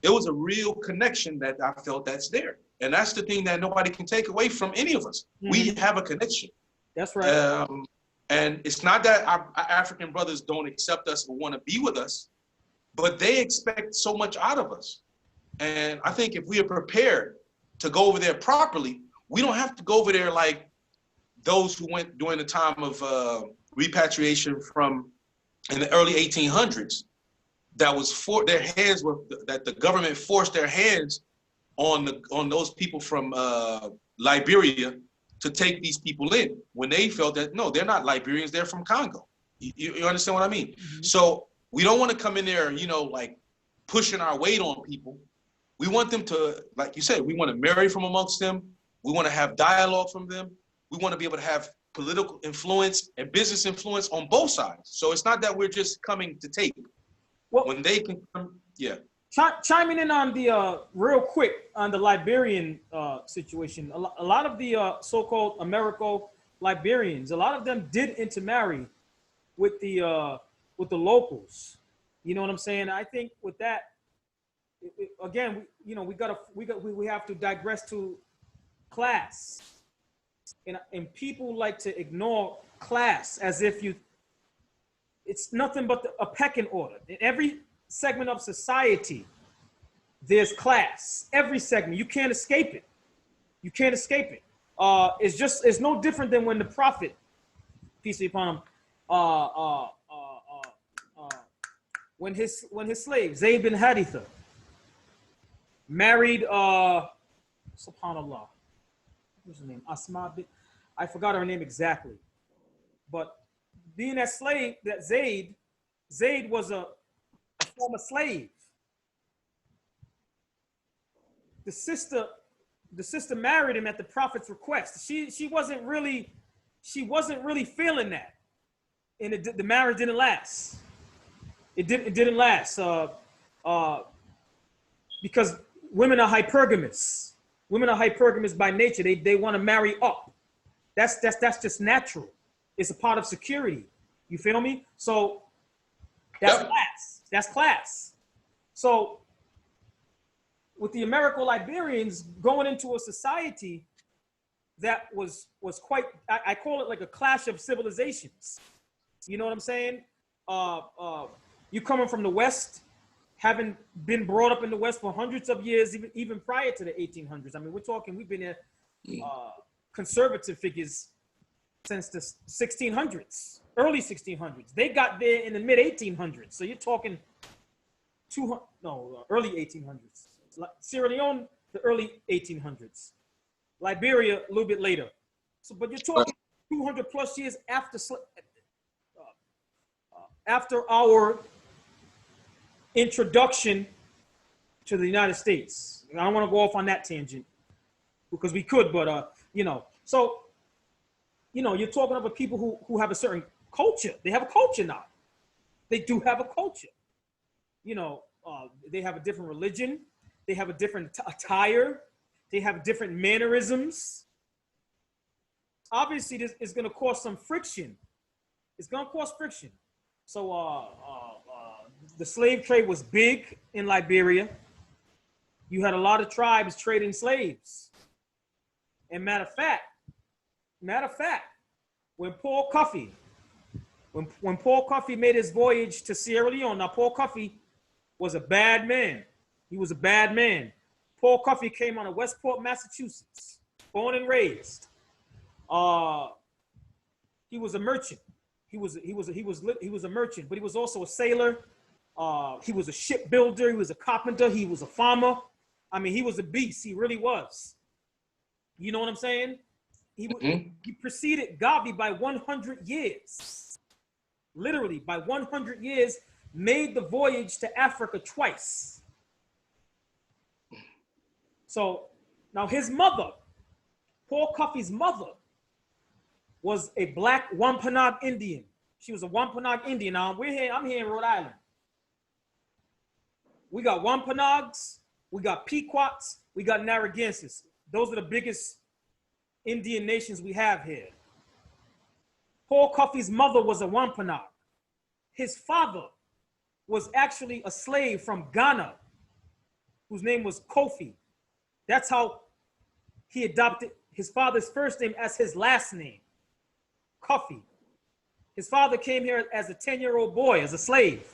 It was a real connection that I felt that's there, and that's the thing that nobody can take away from any of us. Mm-hmm. We have a connection. That's right. And it's not that our African brothers don't accept us or want to be with us, but they expect so much out of us. And I think if we are prepared to go over there properly, we don't have to go over there like those who went during the time of repatriation from in the early 1800s. That was that the government forced their hands on those people from Liberia to take these people in when they felt that no, they're not Liberians, they're from Congo. You understand what I mean? Mm-hmm. So we don't want to come in there, you know, like pushing our weight on people. We want them to, like you said, we want to marry from amongst them. We want to have dialogue from them. We want to be able to have political influence and business influence on both sides. So it's not that we're just coming to take. Well, when they can come, yeah. Chiming in on the real quick on the Liberian situation, a lot of the so-called Liberians, a lot of them did intermarry with the locals. You know what I'm saying? I think with that, again, we have to digress to class, and people like to ignore class as if it's nothing but a pecking order. In every segment of society, there's class. Every segment, you can't escape it. You can't escape it. It's no different than when the Prophet, peace be upon him, when his slave Zayd bin Haritha married subhanallah, what's her name? Asma. I forgot her name exactly, but being that slave, that Zayd was a former slave. The sister the sister married him at the prophet's request. She wasn't really feeling that, and the marriage didn't last. It didn't last because women are hypergamous. Women are hypergamous by nature. They want to marry up. That's just natural. It's a part of security. You feel me? So that's class. That's class. So with the Americo-Liberians going into a society that was quite, I call it like a clash of civilizations. You know what I'm saying? You coming from the West, having been brought up in the West for hundreds of years, even prior to the 1800s. I mean, we've been there, conservative figures since the 1600s, early 1600s. They got there in the mid 1800s. So you're talking early 1800s. Sierra Leone, the early 1800s. Liberia, a little bit later. So, but you're talking 200 plus years after our introduction to the United States. I don't want to go off on that tangent because we could, but so you're talking about people who have a certain culture. They have a culture now. They do have a culture. They have a different religion. They have a different attire. They have different mannerisms. Obviously, this is going to cause some friction. It's going to cause friction. So the slave trade was big in Liberia. You had a lot of tribes trading slaves. And matter of fact, when Paul Coffey made his voyage to Sierra Leone, now Paul Coffey was a bad man. He was a bad man. Paul Coffey came out of Westport, Massachusetts, born and raised. He was a merchant. He was a merchant, but he was also a sailor. He was a shipbuilder. He was a carpenter. He was a farmer. I mean, he was a beast. He really was. You know what I'm saying? He preceded Garvey by 100 years. Literally, by 100 years, made the voyage to Africa twice. So now his mother, Paul Coffey's mother, was a black Wampanoag Indian. She was a Wampanoag Indian. Now I'm here in Rhode Island. We got Wampanoags, we got Pequots, we got Narragansetts. Those are the biggest Indian nations we have here. Paul Coffey's mother was a Wampanoag. His father was actually a slave from Ghana, whose name was Kofi. That's how he adopted his father's first name as his last name, Coffey. His father came here as a 10-year-old boy, as a slave.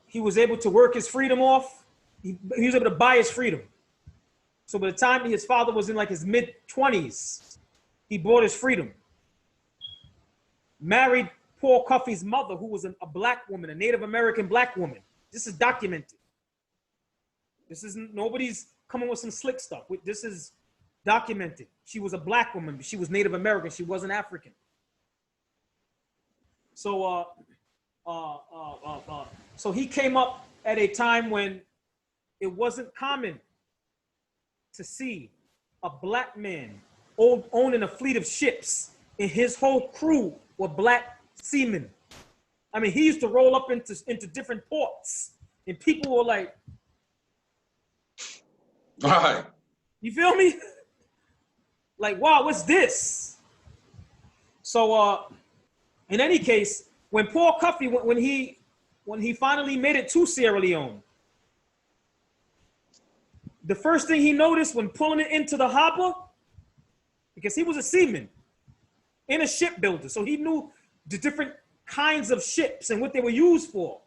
He was able to work his freedom off. He was able to buy his freedom. So by the time his father was in like his mid-20s, he bought his freedom. Married Paul Coffey's mother, who was a black woman, a Native American black woman. This is documented. This isn't, nobody's coming with some slick stuff. This is documented. She was a black woman, but she was Native American. She wasn't African. So, so he came up at a time when it wasn't common to see a black man owning a fleet of ships, and his whole crew were black seamen. I mean, he used to roll up into different ports, and people were like, all right. You feel me? Like, wow, what's this? So, in any case, when Paul Coffey, when he finally made it to Sierra Leone, the first thing he noticed when pulling it into the harbor, because he was a seaman and a shipbuilder, so he knew the different kinds of ships and what they were used for.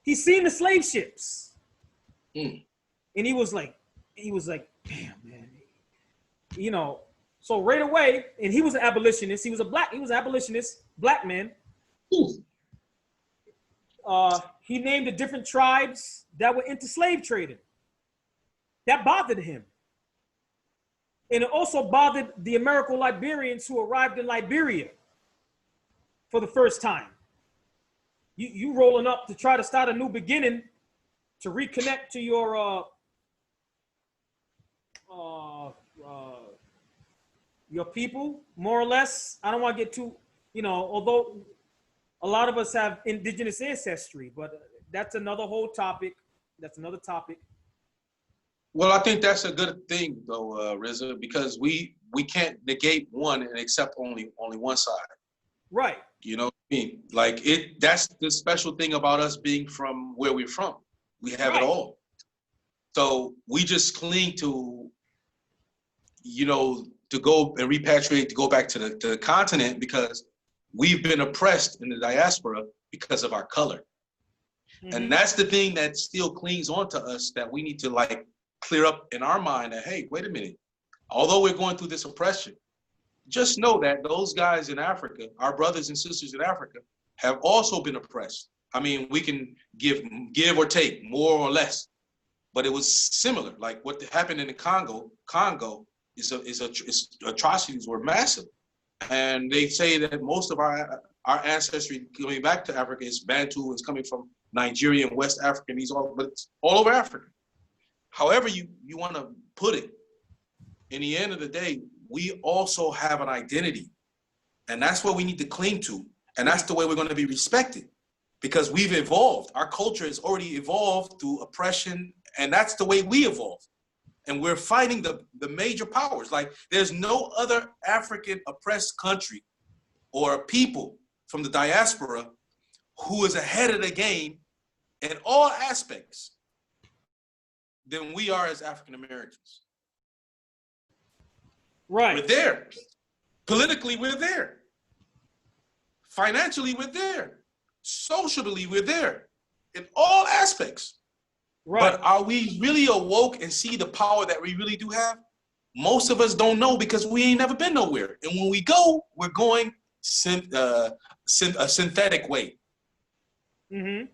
He seen the slave ships. And he was like, damn, man. You know, so right away, and he was an abolitionist. He was an abolitionist, black man. He named the different tribes that were into slave trading. That bothered him. And it also bothered the Americo-Liberians who arrived in Liberia for the first time. You rolling up to try to start a new beginning, to reconnect to your uh, uh, your people, more or less. I don't want to get too, although a lot of us have indigenous ancestry, but that's another whole topic. That's another topic. Well, I think that's a good thing, though, Rizza, because we can't negate one and accept only one side. Right. You know what I mean? Like that's the special thing about us being from where we're from. We have it all. So we just cling to, to go and repatriate, to go back to the continent because we've been oppressed in the diaspora because of our color. Mm-hmm. And that's the thing that still clings onto us that we need to like clear up in our mind that, hey, wait a minute. Although we're going through this oppression, just know that those guys in Africa, our brothers and sisters in Africa, have also been oppressed. I mean, we can give or take, more or less, but it was similar. Like what happened in the Congo is atrocities were massive, and they say that most of our ancestry going back to Africa is Bantu, is coming from Nigeria and West Africa, but it's all over Africa. However you want to put it, in the end of the day, we also have an identity, and that's what we need to cling to, and that's the way we're going to be respected, because we've evolved. Our culture has already evolved through oppression, and that's the way we evolve. And we're fighting the major powers. Like there's no other African oppressed country or people from the diaspora who is ahead of the game in all aspects than we are as African Americans. Right. We're there. Politically, we're there. Financially, we're there. Socially, we're there. In all aspects. Right. But are we really awoke and see the power that we really do have? Most of us don't know because we ain't never been nowhere. And when we go, we're going a synthetic way. Mm-hmm.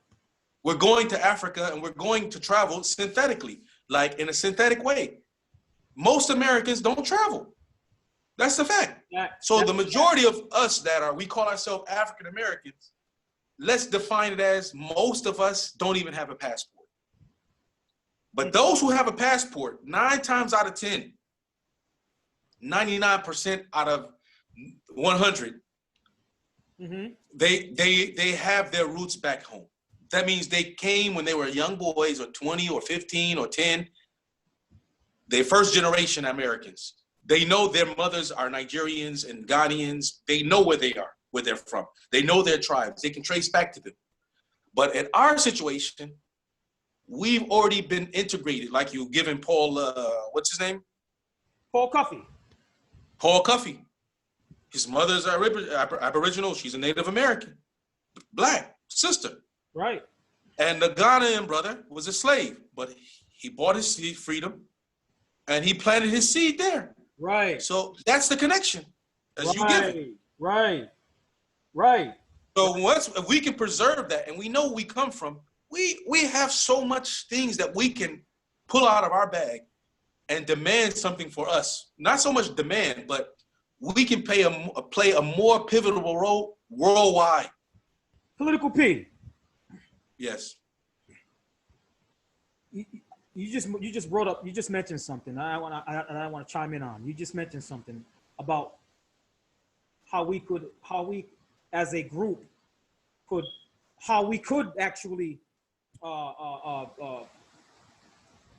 We're going to Africa and we're going to travel synthetically, like in a synthetic way. Most Americans don't travel. That's the fact. So the majority of us we call ourselves African Americans, let's define it as most of us don't even have a passport. But those who have a passport, 9 times out of 10, 99% out of 100, mm-hmm. they have their roots back home. That means they came when they were young boys or 20 or 15 or 10. They're first generation Americans. They know their mothers are Nigerians and Ghanaians. They know where they are, where they're from. They know their tribes. They can trace back to them. But in our situation, we've already been integrated, like you've given Paul, what's his name? Paul Cuffey. Paul Cuffey. His mother's Aboriginal. She's a Native American, Black sister. Right. And the Ghanaian brother was a slave, but he bought his freedom and he planted his seed there. Right. So that's the connection as you give it. Right. Right. So if we can preserve that and we know where we come from, we have so much things that we can pull out of our bag and demand something for us. Not so much demand, but we can play a more pivotal role worldwide. Political P. Yes. You just mentioned something. I want to chime in on. You just mentioned something about how we as a group could actually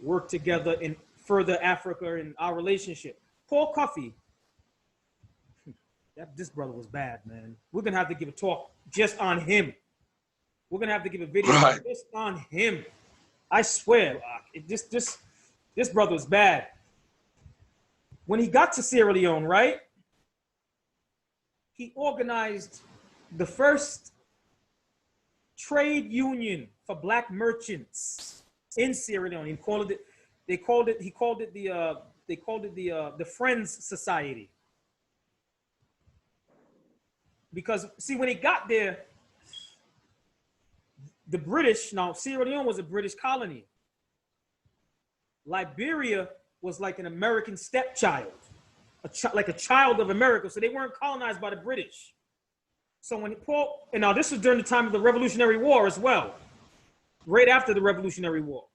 work together and further Africa and our relationship. Paul Cuffey, this brother was bad, man. We're gonna have to give a talk just on him. We're gonna have to give a video just on him. I swear, this brother was bad. When he got to Sierra Leone, right? He organized the first trade union for Black merchants in Sierra Leone. He called it the Friends Society. Because see, when he got there, the British, now Sierra Leone was a British colony. Liberia was like an American stepchild, like a child of America. So they weren't colonized by the British. So when and now this was during the time of the Revolutionary War as well, right after the Revolutionary War.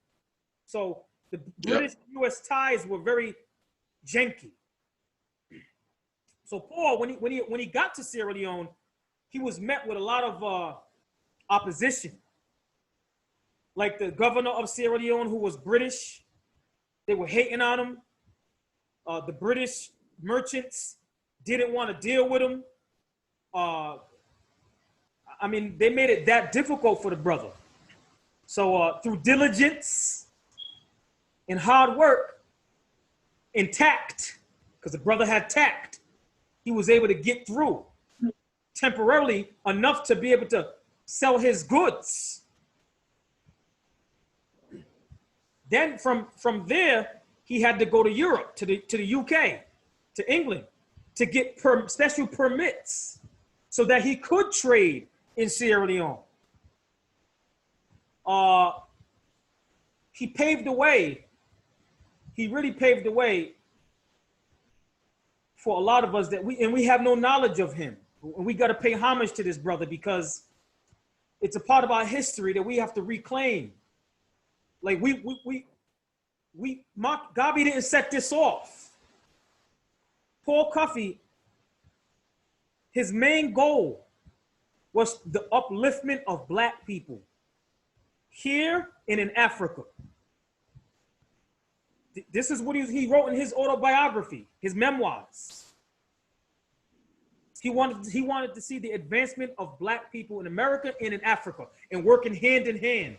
So the British-U.S. ties were very Jenki. So Paul, when he got to Sierra Leone, he was met with a lot of opposition. Like the governor of Sierra Leone, who was British, they were hating on him. The British merchants didn't want to deal with him. I mean, they made it that difficult for the brother. So through diligence and hard work and tact, because the brother had tact, he was able to get through temporarily enough to be able to sell his goods. Then from there, he had to go to Europe, to the UK, to England, to get special permits so that he could trade in Sierra Leone. He paved the way. He really paved the way for a lot of us that we have no knowledge of him. And we got to pay homage to this brother because it's a part of our history that we have to reclaim. Like Gabi didn't set this off. Paul Cuffey, his main goal was the upliftment of Black people here and in Africa. This is what he wrote in his autobiography, his memoirs. He wanted to see the advancement of Black people in America and in Africa and working hand in hand.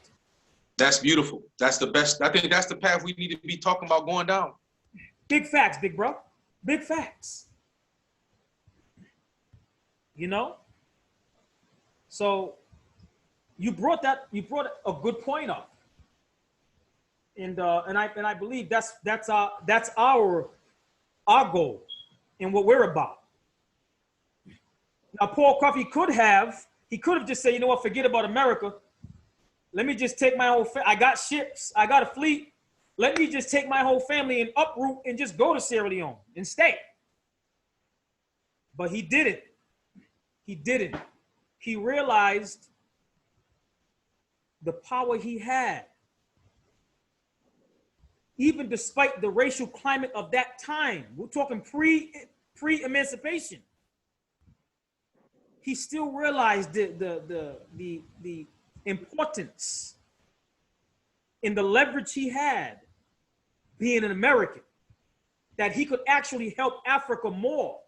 That's beautiful. That's the best. I think that's the path we need to be talking about going down. Big facts, big bro. Big facts. You know? So you brought a good point up. And I believe that's our goal and what we're about. Now, Paul Cuffey could have just said, you know what, forget about America. Let me just take my whole I got ships, I got a fleet. Let me just take my whole family and uproot and just go to Sierra Leone and stay. But he didn't. He didn't. He realized the power he had. Even despite the racial climate of that time, we're talking pre-emancipation. He still realized the importance in the leverage he had being an American, that he could actually help Africa more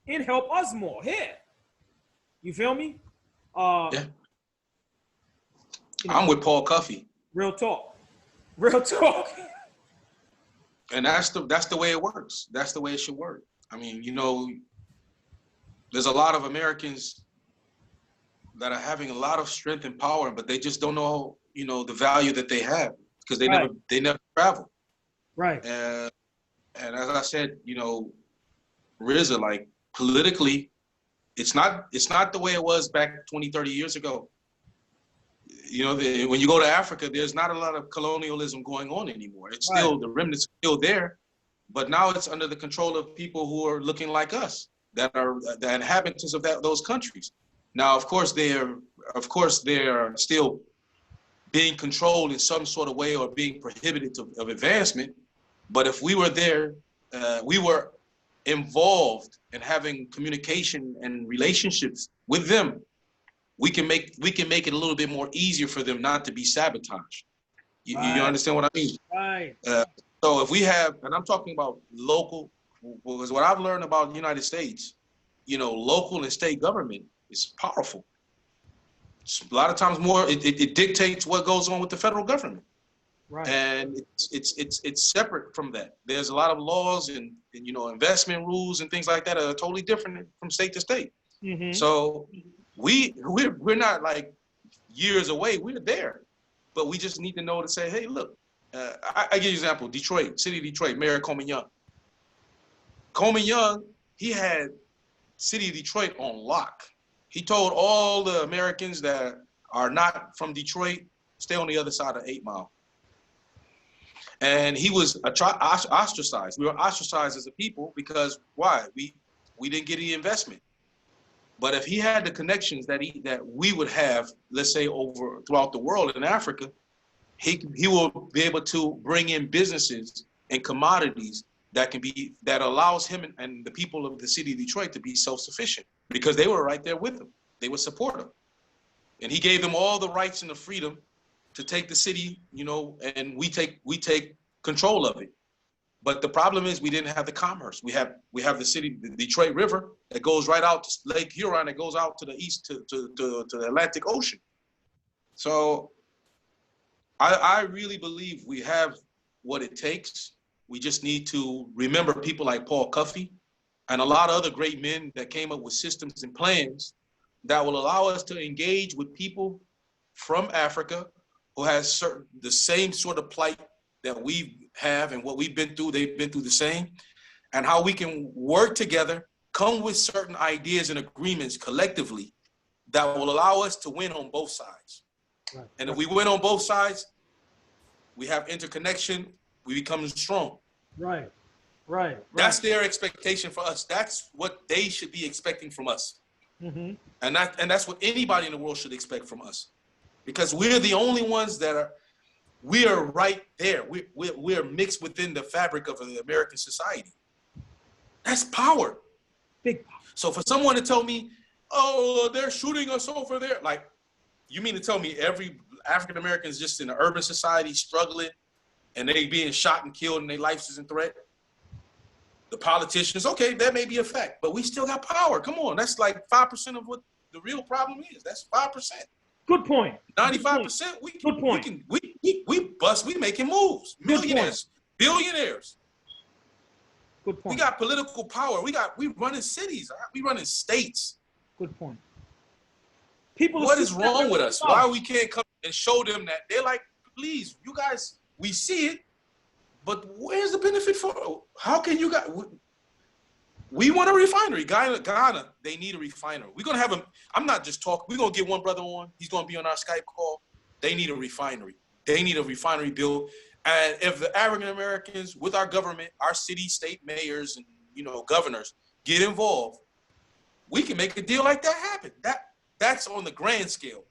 and help us more here. You feel me? Yeah. You know, I'm with Paul Cuffey. Real talk. Real talk. And that's the way it works. That's the way it should work. I mean, you know, there's a lot of Americans that are having a lot of strength and power, but they just don't know, you know, the value that they have because they never travel. Right. And as I said, you know, RZA, like politically, it's not the way it was back 20, 30 years ago. You know, when you go to Africa, there's not a lot of colonialism going on anymore. It's still, the remnants are still there, but now it's under the control of people who are looking like us, that are the inhabitants of those countries. Now, of course, they are still being controlled in some sort of way or being prohibited of advancement. But if we were there, we were involved in having communication and relationships with them, we can make it a little bit more easier for them not to be sabotaged. You understand what I mean? Right. So if we have, and I'm talking about local, because what I've learned about the United States, you know, local and state government is powerful. A lot of times more, it dictates what goes on with the federal government. Right. And it's separate from that. There's a lot of laws and you know, investment rules and things like that are totally different from state to state. Mm-hmm. So we're not like years away. We're there, but we just need to know to say, hey, look. I give you an example. Detroit, city of Detroit, Mayor Coleman Young. Coleman Young, he had city of Detroit on lock. He told all the Americans that are not from Detroit, stay on the other side of 8 Mile. And he was ostracized. We were ostracized as a people because why? We didn't get any investment. But if he had the connections that we would have, let's say throughout the world in Africa, he will be able to bring in businesses and commodities that allows him and the people of the city of Detroit to be self-sufficient, because they were right there with him. They would support him. And he gave them all the rights and the freedom to take the city, you know, and we take control of it. But the problem is we didn't have the commerce. We have the city, the Detroit River that goes right out to Lake Huron, that goes out to the east to the Atlantic Ocean. So I really believe we have what it takes. We just need to remember people like Paul Cuffey and a lot of other great men that came up with systems and plans that will allow us to engage with people from Africa who has the same sort of plight that we have and what we've been through. They've been through the same, and how we can work together, come with certain ideas and agreements collectively that will allow us to win on both sides. Right. And if we win on both sides, we have interconnection, we become strong. Right. That's their expectation for us. That's what they should be expecting from us. Mm-hmm. And that's what anybody in the world should expect from us, because we're the only ones that we are right there. We're mixed within the fabric of the American society. That's power. Big power. So for someone to tell me, oh, they're shooting us over there, like, you mean to tell me every African American is just in an urban society struggling and they being shot and killed and their lives is in threat? The politicians, okay, that may be a fact, but we still got power. Come on, that's like 5% of what the real problem is. That's 5%. Good point. 95%. We making moves. Millionaires, billionaires. Good point. We got political power. We running cities. We running states. Good point. People. What is wrong with us? Why we can't come and show them that? They're like, please, you guys, we see it, but where's the benefit for? How can you guys? We want a refinery. Ghana, they need a refinery. We're gonna have them. I'm not just talking. We're gonna get one brother on. He's gonna be on our Skype call. They need a refinery. They need a refinery built. And if the African Americans with our government, our city, state mayors, and governors get involved, we can make a deal like that happen. That's on the grand scale.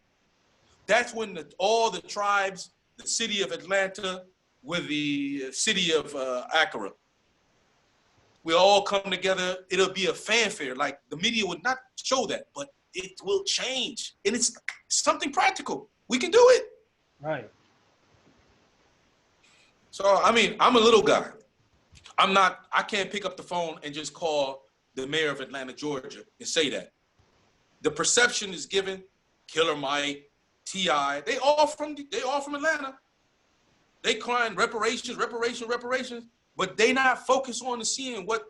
That's when all the tribes, the city of Atlanta with the city of Accra, we all come together. It'll be a fanfare. Like, the media would not show that, but it will change. And it's something practical. We can do it. Right. So, I mean, I'm a little guy. I can't pick up the phone and just call the mayor of Atlanta, Georgia, and say that. The perception is given, Killer Mike, T.I., they all from Atlanta. They crying reparations, but they not focused on seeing what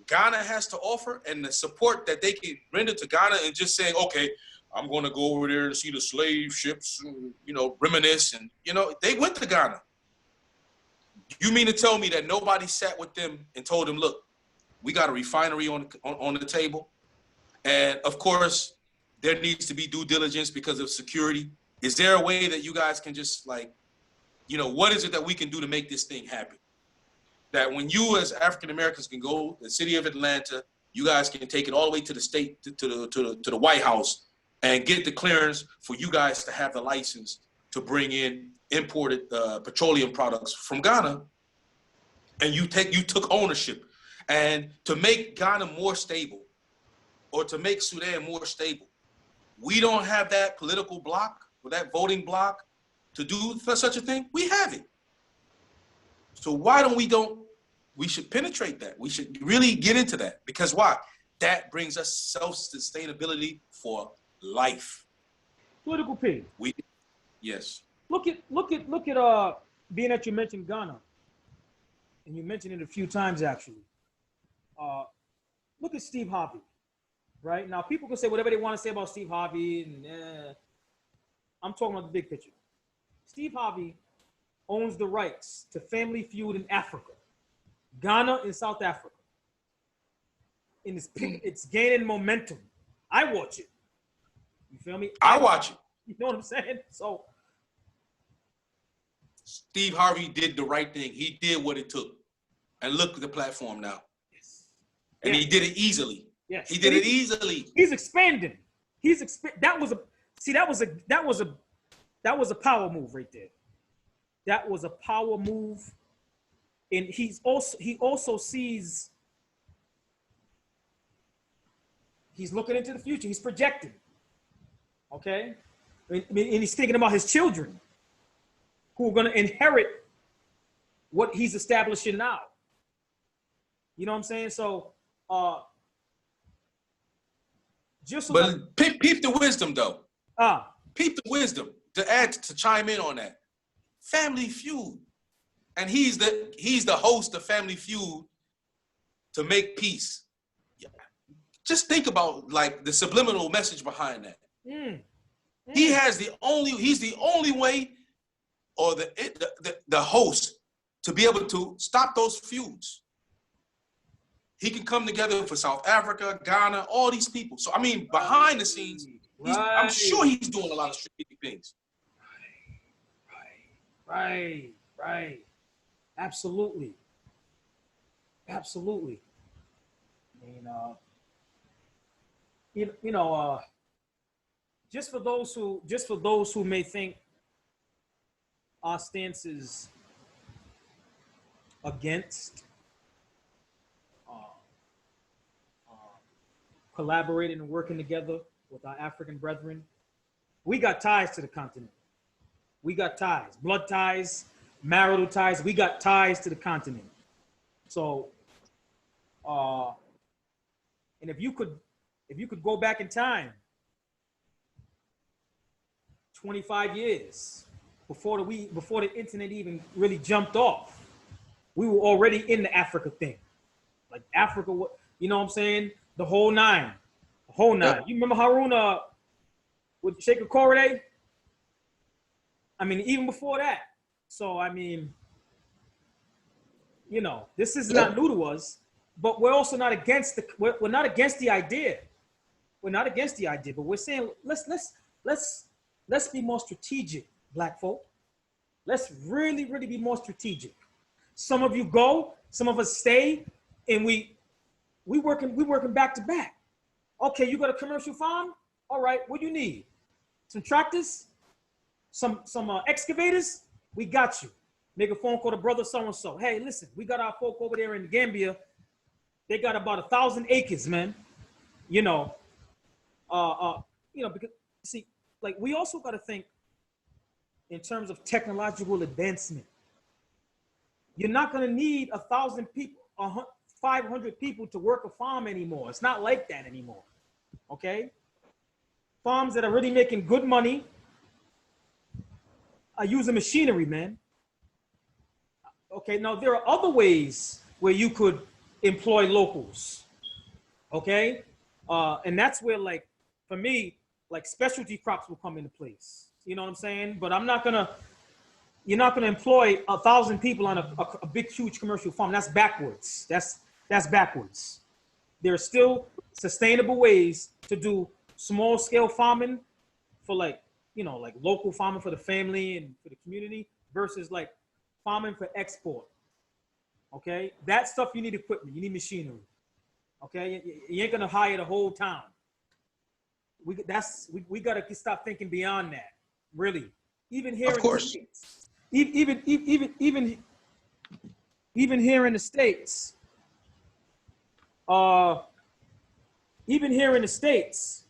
Ghana has to offer and the support that they can render to Ghana, and just saying, okay, I'm going to go over there and see the slave ships, and, reminisce. And, they went to Ghana. You mean to tell me that nobody sat with them and told them, look, we got a refinery on the table. And of course, there needs to be due diligence because of security. Is there a way that you guys can just what is it that we can do to make this thing happen? That when you as African Americans can go to the city of Atlanta, you guys can take it all the way to the state, to the White House, and get the clearance for you guys to have the license to bring in imported petroleum products from Ghana. And you took ownership. And to make Ghana more stable, or to make Sudan more stable, we don't have that political block or that voting block to do such a thing. We have it. So why don't we should penetrate that. We should really get into that, because why? That brings us self-sustainability for life. Political P. Yes. Look at being that you mentioned Ghana, and you mentioned it a few times actually. Look at Steve Harvey. Right now, people can say whatever they want to say about Steve Harvey, and I'm talking about the big picture. Steve Harvey owns the rights to Family Feud in Africa, Ghana and South Africa. And it's gaining momentum. I watch it. You feel me? I watch it. You know what I'm saying? So Steve Harvey did the right thing. He did what it took. And look at the platform now. Yes. And he did it easily. Yes. He did it easily. He's expanding. That was a power move right there. That was a power move and he also sees, he's looking into the future. He's projecting. Okay, and he's thinking about his children who are going to inherit what he's establishing now. You know what I'm saying? So, just so but peep the wisdom though. Ah, Peep the wisdom to chime in on that. Family Feud, and he's the host of Family Feud to make peace. Just think about like the subliminal message behind that. He's the only way, or the host, to be able to stop those feuds. He can come together for South Africa, Ghana, all these people. So I mean, behind the scenes, I'm sure he's doing a lot of strategic things. Right. Absolutely. I mean, just for those who may think our stance is against collaborating and working together with our African brethren, we got ties to the continent. We got ties, blood ties, marital ties. We got ties to the continent. So, and if you could go back in time, 25 years before the internet even really jumped off, we were already in the Africa thing. Like Africa, you know what I'm saying? The whole nine. Yep. You remember Haruna with Sheikh Korede? I mean, even before that. So, I mean, this is not new to us, but we're also not against we're not against the idea. We're not against the idea, but we're saying let's be more strategic, black folk. Let's really, really be more strategic. Some of you go, some of us stay, and we working back to back. Okay, you got a commercial farm? All right, what do you need? Some tractors? Some excavators? We got you. Make a phone call to brother so-and-so. Hey, listen, we got our folk over there in Gambia. They got about 1,000 acres, man. Because see, like we also got to think in terms of technological advancement. You're not going to need 1,000 people, 500 people to work a farm anymore. It's not like that anymore. Okay? Farms that are really making good money are using machinery, man. Okay, now there are other ways where you could employ locals. Okay? And that's where, like, for me, like specialty crops will come into place. You know what I'm saying? But you're not gonna employ 1,000 people on a big, huge commercial farm. That's backwards. That's backwards. There are still sustainable ways to do small scale farming for like local farming for the family and for the community versus like farming for export. Okay, that stuff you need equipment, you need machinery. Okay, you ain't gonna hire the whole town. We gotta stop thinking beyond that. Really, even here in the States, even here in the States,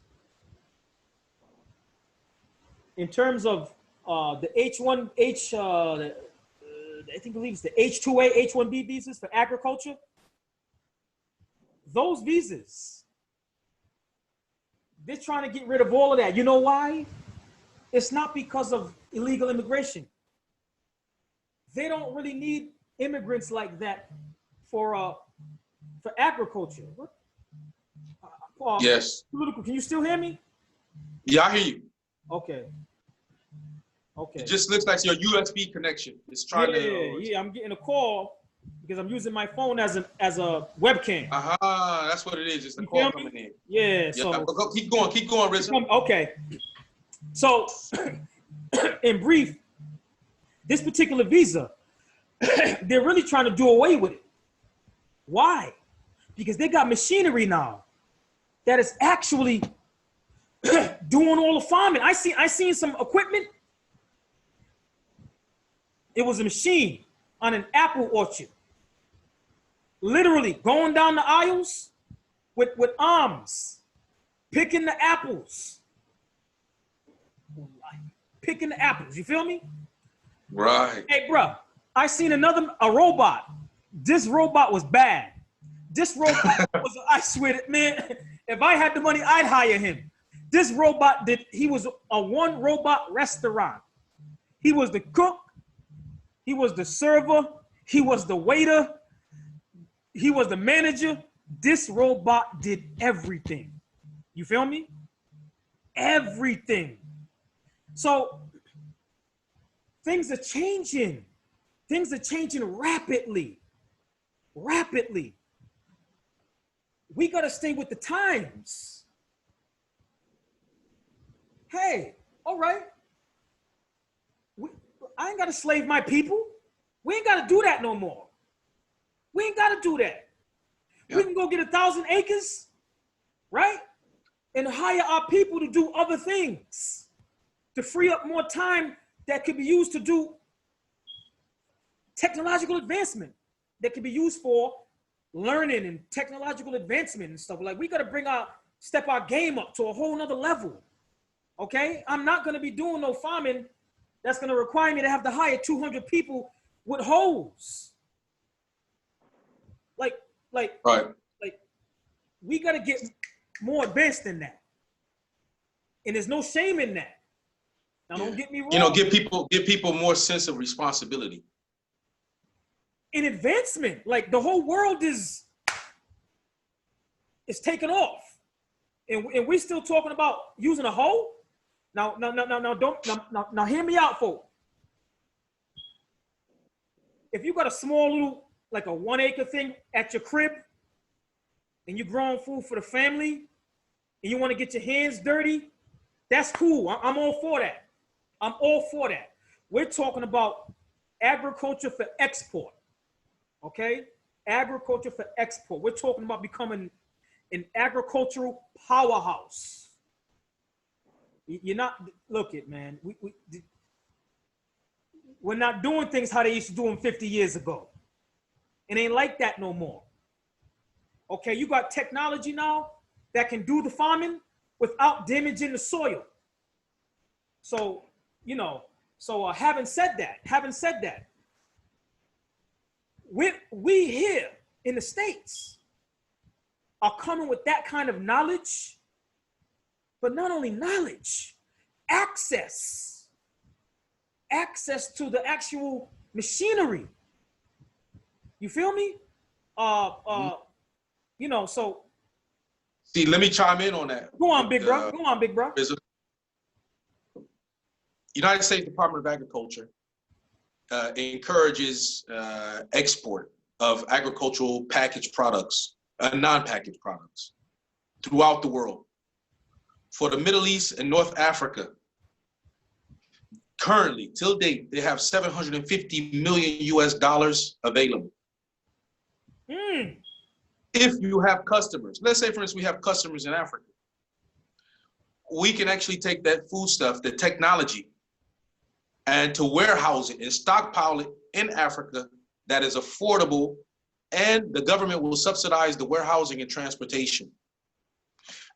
in terms of the I believe it's the H-2A, H-1B visas for agriculture. Those visas, they're trying to get rid of all of that. You know why? It's not because of illegal immigration. They don't really need immigrants like that for agriculture. Yes. Can you still hear me? Yeah, I hear you. Okay. It just looks like your USB connection is trying to. Yeah, I'm getting a call because I'm using my phone as a webcam. That's what it is. It's the call coming in. Yeah. So keep going, Rizzo. Okay. So, in brief, this particular visa, they're really trying to do away with it. Why? Because they got machinery now that is actually doing all the farming. I seen some equipment. It was a machine on an apple orchard literally going down the aisles with arms, picking the apples, picking the apples. You feel me? Right. Hey, bro, I seen a robot. This robot was bad. This robot was, I swear to man, if I had the money, I'd hire him. This robot he was a one robot restaurant. He was the cook, he was the server, he was the waiter, he was the manager. This robot did everything. You feel me? Everything. So things are changing. Things are changing rapidly. Rapidly. We got to stay with the times. Hey, all right. I ain't got to slave my people. We ain't got to do that no more. We ain't got to do that. Yeah. We can go get 1,000 acres, right? And hire our people to do other things, to free up more time that could be used to do technological advancement, that could be used for learning and technological advancement and stuff. Like, we got to step our game up to a whole nother level. Okay? I'm not going to be doing no farming that's going to require me to have to hire 200 people with hoes. Like, right. Like, we got to get more advanced than that. And there's no shame in that. Now, don't get me wrong. You know, give people more sense of responsibility. In advancement, like, the whole world is taking off. And we still talking about using a hoe? Now, hear me out, folks. If you got a small little, like a 1 acre thing at your crib, and you're growing food for the family, and you want to get your hands dirty, that's cool. I'm all for that. I'm all for that. We're talking about agriculture for export, okay? Agriculture for export. We're talking about becoming an agricultural powerhouse. You're not, look it, man. We're not doing things how they used to do them 50 years ago. It ain't like that no more. Okay, you got technology now that can do the farming without damaging the soil. So, you know, having said that, we here in the States are coming with that kind of knowledge, but not only knowledge, access to the actual machinery. You feel me? You know, so. See, let me chime in on that. Go on, big bro. Go on, big bro. United States Department of Agriculture encourages export of agricultural packaged products, non-packaged products, throughout the world. For the Middle East and North Africa, currently, till date, they have $750 million US available. If you have customers, let's say, for instance, we have customers in Africa, we can actually take that food stuff, the technology, and to warehouse it and stockpile it in Africa that is affordable, and the government will subsidize the warehousing and transportation.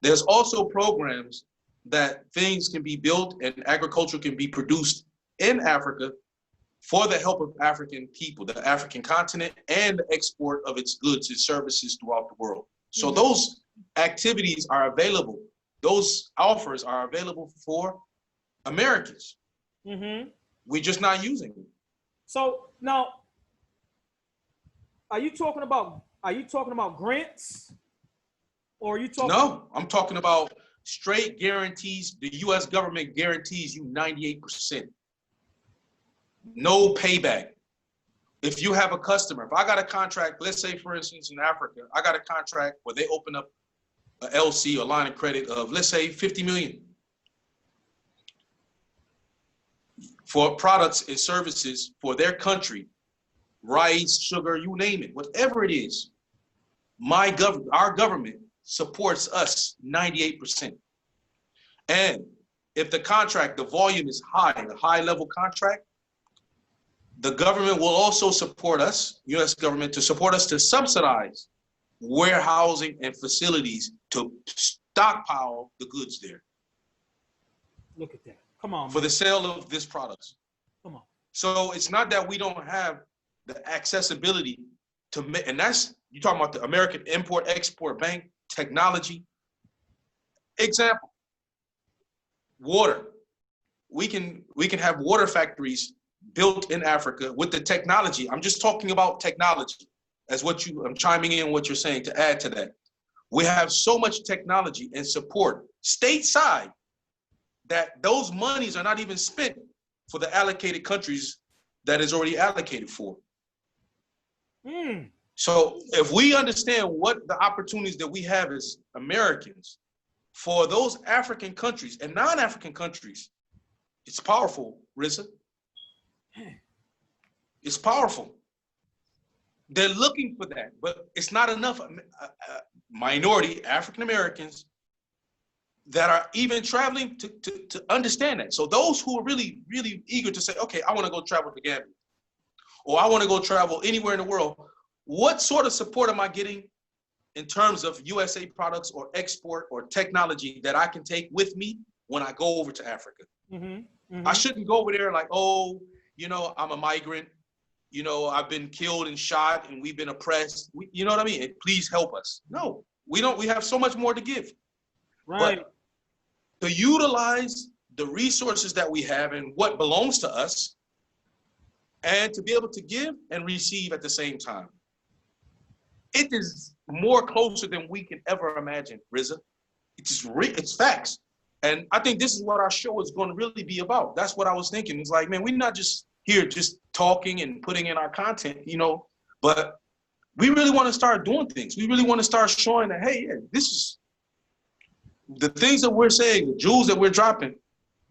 There's also programs that things can be built and agriculture can be produced in Africa for the help of African people, the African continent, and the export of its goods and services throughout the world. So those activities are available. Those offers are available for Americans. We're just not using them. So now, are you talking about grants, or are you talking? No, I'm talking about straight guarantees. The U.S. government guarantees you 98%. No payback. If you have a customer, if I got a contract, let's say, for instance, in Africa, I got a contract where they open up a LC, or line of credit of, let's say, 50 million for products and services for their country, rice, sugar, you name it, whatever it is. Our government supports us 98%. And if the contract, the volume is high, a high level contract, the government will also support us, U.S. government, to support us to subsidize warehousing and facilities to stockpile the goods there. Look at that. Come on, for man. the sale of this products. Come on. So it's not that we don't have the accessibility to make, and that's, you're talking about the American Import-Export Bank, technology. Example, water. We can have water factories built in Africa with the technology. I'm just talking about technology as I'm chiming in what you're saying to add to that. We have so much technology and support stateside that those monies are not even spent for the allocated countries that is already allocated for. So if we understand what the opportunities that we have as Americans for those African countries and non-African countries, it's powerful, Risa. It's powerful. They're looking for that, but it's not enough minority African Americans that are even traveling to understand that. So those who are really, really eager to say, okay, I want to go travel to Gambia, or I want to go travel anywhere in the world, what sort of support am I getting in terms of USA products or export or technology that I can take with me when I go over to Africa? I shouldn't go over there like, oh, you know, I'm a migrant, you know, I've been killed and shot and we've been oppressed. You know what I mean? Please help us. No, we don't. We have so much more to give. Right. But to utilize the resources that we have and what belongs to us, and to be able to give and receive at the same time. It is more closer than we can ever imagine, Rizza. It's facts. And I think this is what our show is going to really be about. That's what I was thinking. It's like, man, we're not just here just talking and putting in our content, you know, but we really want to start doing things. We really want to start showing that, hey, yeah, this is the things that we're saying, the jewels that we're dropping.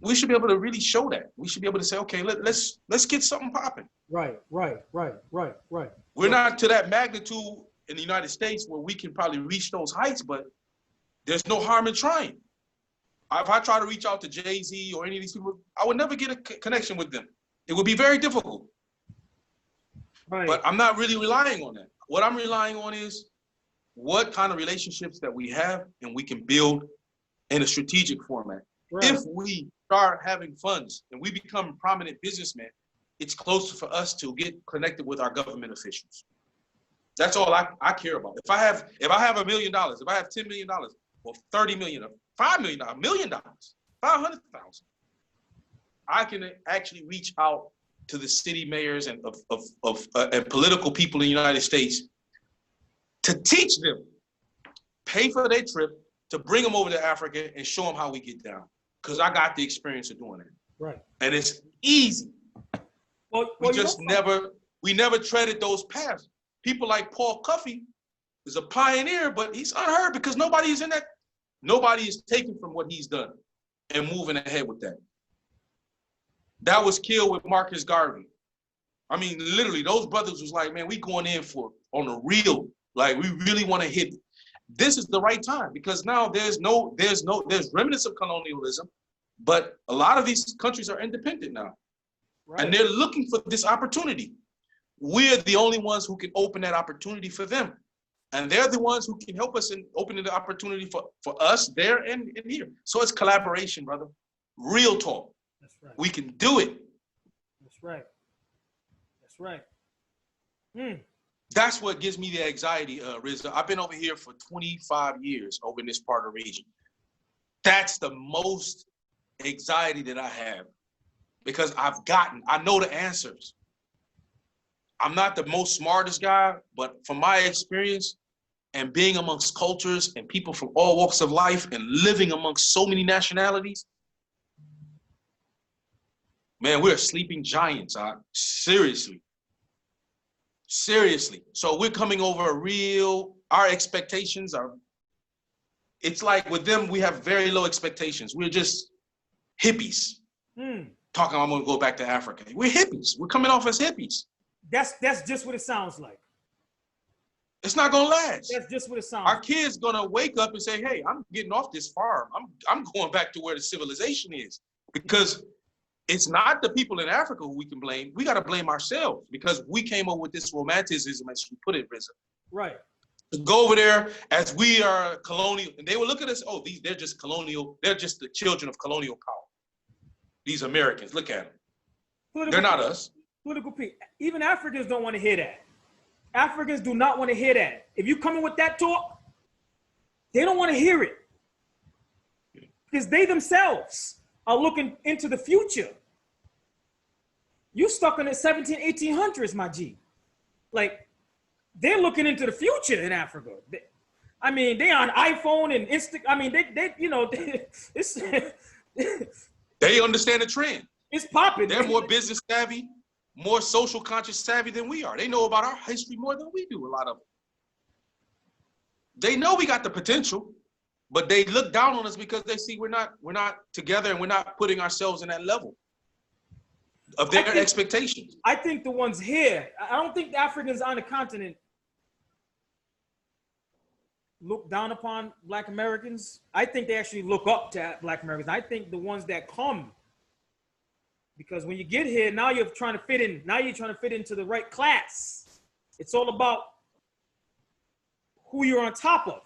We should be able to really show that. We should be able to say, okay, let's get something popping. Right. We're not to that magnitude in the United States where we can probably reach those heights, but there's no harm in trying. If I try to reach out to Jay-Z or any of these people, I would never get a connection with them. It would be very difficult. Right. But I'm not really relying on that. What I'm relying on is what kind of relationships that we have and we can build in a strategic format. Right. If we start having funds and we become prominent businessmen, it's closer for us to get connected with our government officials. That's all I care about. If I have $1 million, if I have $10 million, or 30 million, or $5 million, $1 million, 500,000, I can actually reach out to the city mayors and and political people in the United States to teach them, pay for their trip, to bring them over to Africa and show them how we get down. Because I got the experience of doing it. Right. And it's easy. We never treaded those paths. People like Paul Cuffey is a pioneer, but he's unheard because nobody is taking from what he's done and moving ahead with that. That was killed with Marcus Garvey. I mean, literally, those brothers was like, man, we going in for on a real, like we really want to hit it. This is the right time because now there's remnants of colonialism, but a lot of these countries are independent now. Right. And they're looking for this opportunity. We're the only ones who can open that opportunity for them. And they're the ones who can help us in opening the opportunity for us there and here. So it's collaboration, brother. Real talk. That's right. We can do it. That's right. That's right. That's what gives me the anxiety, Rizza. I've been over here for 25 years over in this part of the region. That's the most anxiety that I have because I know the answers. I'm not the most smartest guy, but from my experience and being amongst cultures and people from all walks of life and living amongst so many nationalities, man, we're sleeping giants. Seriously. So we're coming over our expectations are, it's like with them, we have very low expectations. We're just hippies talking, I'm gonna go back to Africa. We're hippies. We're coming off as hippies. That's just what it sounds like. It's not gonna last. That's just what it sounds Our like. kids gonna wake up and say, hey, I'm getting off this farm. I'm going back to where the civilization is. Because it's not the people in Africa who we can blame. We got to blame ourselves because we came up with this romanticism, as you put it, Rizza. Right. To go over there as we are colonial, and they will look at us, oh, they're just colonial, they're just the children of colonial power. These Americans, look at them. They're not us. Political people. Even Africans don't want to hear that. Africans do not want to hear that. If you come in with that talk, they don't want to hear it. Because they themselves are looking into the future. You stuck in the 1800s, my G. Like, they're looking into the future in Africa. They on iPhone and Insta. I mean, it's they understand the trend. It's popping. They're more business savvy, more social conscious savvy than we are. They know about our history more than we do, a lot of them. They know we got the potential, but they look down on us because they see we're not together and we're not putting ourselves in that level of their expectations. I think the ones here, I don't think the Africans on the continent look down upon Black Americans. I think they actually look up to Black Americans. I think the ones that come, because when you get here, now you're trying to fit in. Now you're trying to fit into the right class. It's all about who you're on top of.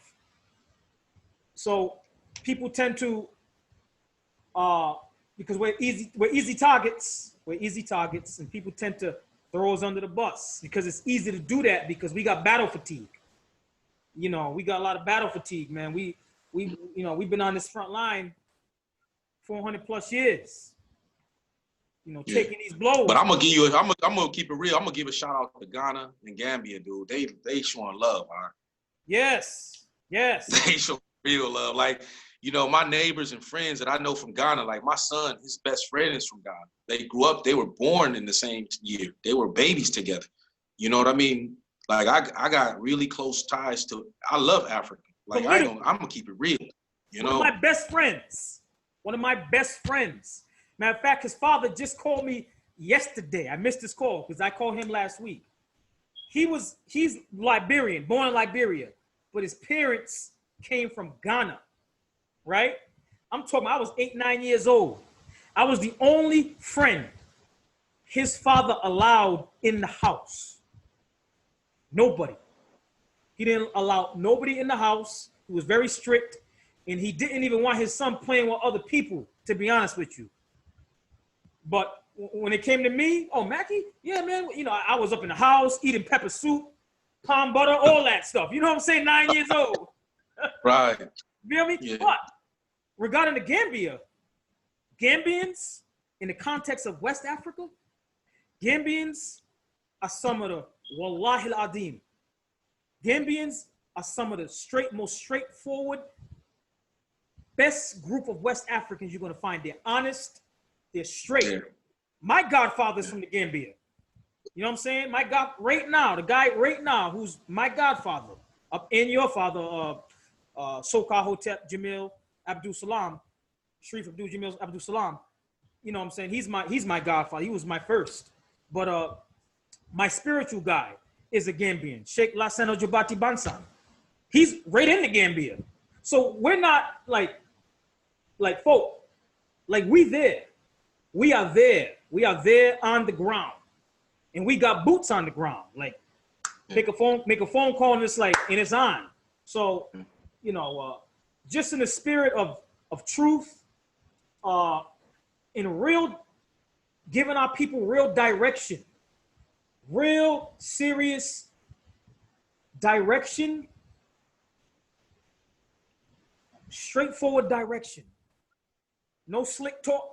So people tend to, because we're easy targets, and people tend to throw us under the bus because it's easy to do that because we got battle fatigue. We got a lot of battle fatigue, man. We've been on this front line 400 plus years. Taking these blows. But I'm gonna keep it real. I'm gonna give a shout out to Ghana and Gambia, dude. They showing love, huh? Yes. They show real love. Like, my neighbors and friends that I know from Ghana, like my son, his best friend is from Ghana. They grew up, they were born in the same year. They were babies together. You know what I mean? Like I got really close ties to, I love Africa. Like I'm gonna keep it real. One of my best friends. Matter of fact, his father just called me yesterday. I missed his call because I called him last week. He's Liberian, born in Liberia, but his parents came from Ghana, right? I'm talking, I was 8, 9 years old. I was the only friend his father allowed in the house. Nobody. He didn't allow nobody in the house. He was very strict, and he didn't even want his son playing with other people, to be honest with you. But when it came to me, oh, Mackie, yeah, man, I was up in the house eating pepper soup, palm butter, all that stuff. You know what I'm saying? 9 years old. Right. You feel me? Yeah. But regarding the Gambia, Gambians, in the context of West Africa, Gambians are some of the, wallahi al-adim, Gambians are some of the most straightforward, best group of West Africans you're going to find. They're honest. They're straight. Yeah. My godfather's from the Gambia. You know what I'm saying? The guy right now who's my godfather, up in your father, Sokar Hotep Jamil Abdul Salam, Sharif Abdul Jamil Abdul Salam. You know what I'm saying? He's my godfather. He was my first. But my spiritual guy is a Gambian, Sheikh Lassana Jabati Bansan. He's right in the Gambia. So we're not like folk. Like we there. We are there. We are there on the ground. And we got boots on the ground. Like make a phone call and it's on. So, just in the spirit of truth, in real, giving our people real direction, real serious direction, straightforward direction. No slick talk.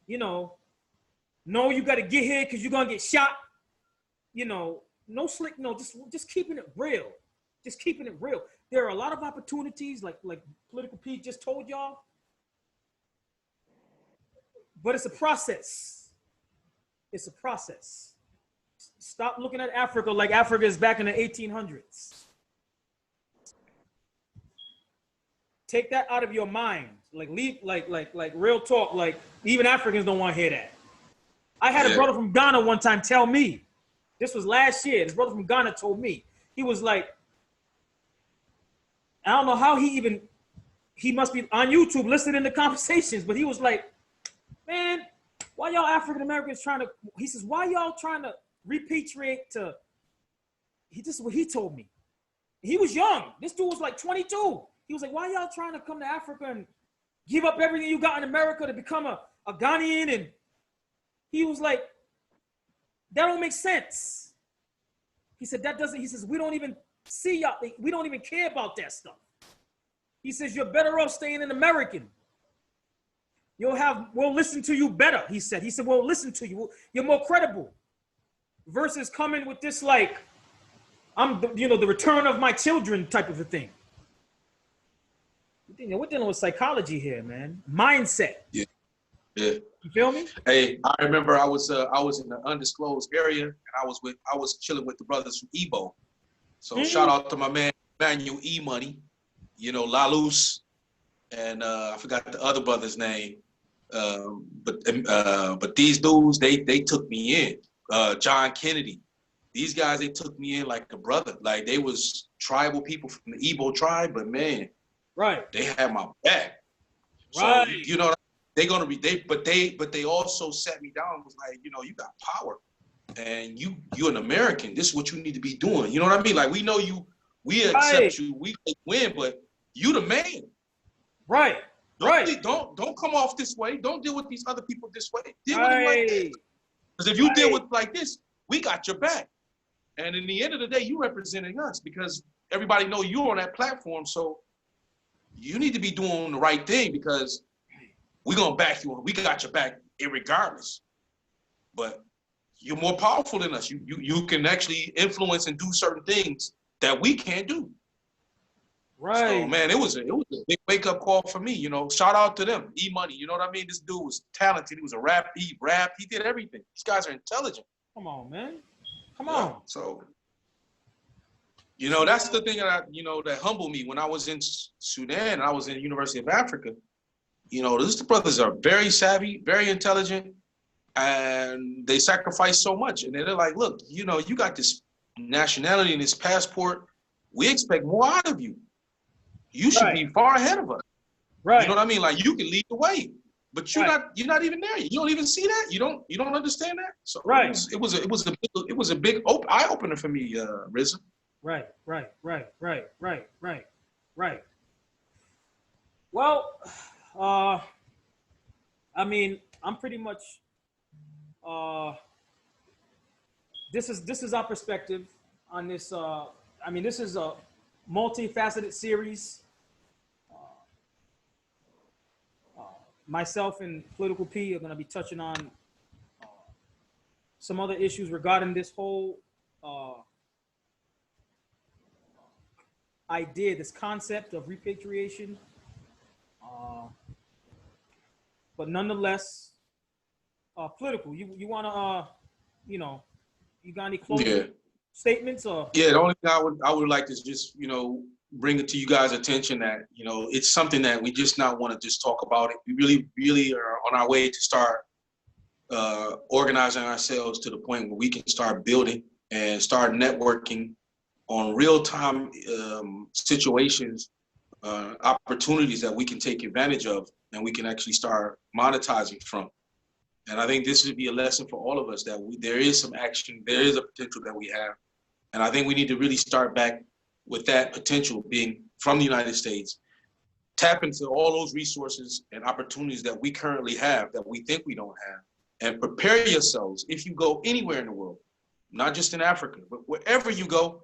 No, you got to get here because you're going to get shot. No slick, no, just keeping it real. Just keeping it real. There are a lot of opportunities, like Political Pete just told y'all. But it's a process. It's a process. Stop looking at Africa like Africa is back in the 1800s. Take that out of your mind. Leave real talk. Like even Africans don't want to hear that. I had a brother from Ghana one time tell me, this was last year. This brother from Ghana told me, he was like, I don't know how he must be on YouTube listening to conversations, but he was like, man, why y'all African Americans trying to, he says, why y'all trying to repatriate to, this is what he told me. He was young. This dude was like 22. He was like, why y'all trying to come to Africa and give up everything you got in America to become a Ghanaian? And he was like, that don't make sense. He said, that doesn't, he says, we don't even see y'all, we don't even care about that stuff. He says, you're better off staying an American. We'll listen to you better, he said. He said, we'll listen to you. You're more credible. Versus coming with this, like, the return of my children type of a thing. We're dealing with psychology here, man. Mindset. Yeah. You feel me? Hey, I remember I was in an undisclosed area, and I was chilling with the brothers from Ebo. So shout out to my man Manuel E Money, Lalus, and I forgot the other brother's name. But these dudes, they took me in. John Kennedy. These guys, they took me in like a brother. Like, they was tribal people from the Igbo tribe, but man, right, they had my back. Right. So, they're gonna be but they also sat me down and was like, you got power, and you're an American. This is what you need to be doing. You know what I mean? Like, we know you, we accept you, we win, but you the man. Right. Don't come off this way. Don't deal with these other people this way. Deal with them like this. Because if you deal with like this, we got your back. And in the end of the day, you representing us, because everybody know you're on that platform. So you need to be doing the right thing, because we're gonna back you. We got your back regardless. But you're more powerful than us. You can actually influence and do certain things that we can't do. Right. So man, it was a big wake up call for me. Shout out to them. E Money. You know what I mean? This dude was talented. He was a rap. He rapped. He did everything. These guys are intelligent. Come on, man. Come on. So, that's the thing that humbled me when I was in Sudan and I was in the University of Africa. These brothers are very savvy, very intelligent, and they sacrifice so much. And they're like, look, you got this nationality and this passport. We expect more out of you. You should be far ahead of us. Right. You know what I mean? Like, you can lead the way. But you're not even there. You don't even see that. You don't understand that. So it was a big eye opener for me, RZA. Right. Well, I mean, I'm pretty much. This is our perspective on this. This is a multifaceted series. Myself and Political P are going to be touching on some other issues regarding this whole idea, this concept of repatriation. But nonetheless, Political, you want to, you got any closing statements? Or? Yeah, the only thing I would like to just, bring it to you guys' attention that, it's something that we just not want to just talk about it. We really, really are on our way to start organizing ourselves to the point where we can start building and start networking on real-time situations, opportunities that we can take advantage of and we can actually start monetizing from. And I think this would be a lesson for all of us that there is some action, there is a potential that we have. And I think we need to really start back with that potential being from the United States, tap into all those resources and opportunities that we currently have that we think we don't have, and prepare yourselves. If you go anywhere in the world, not just in Africa, but wherever you go,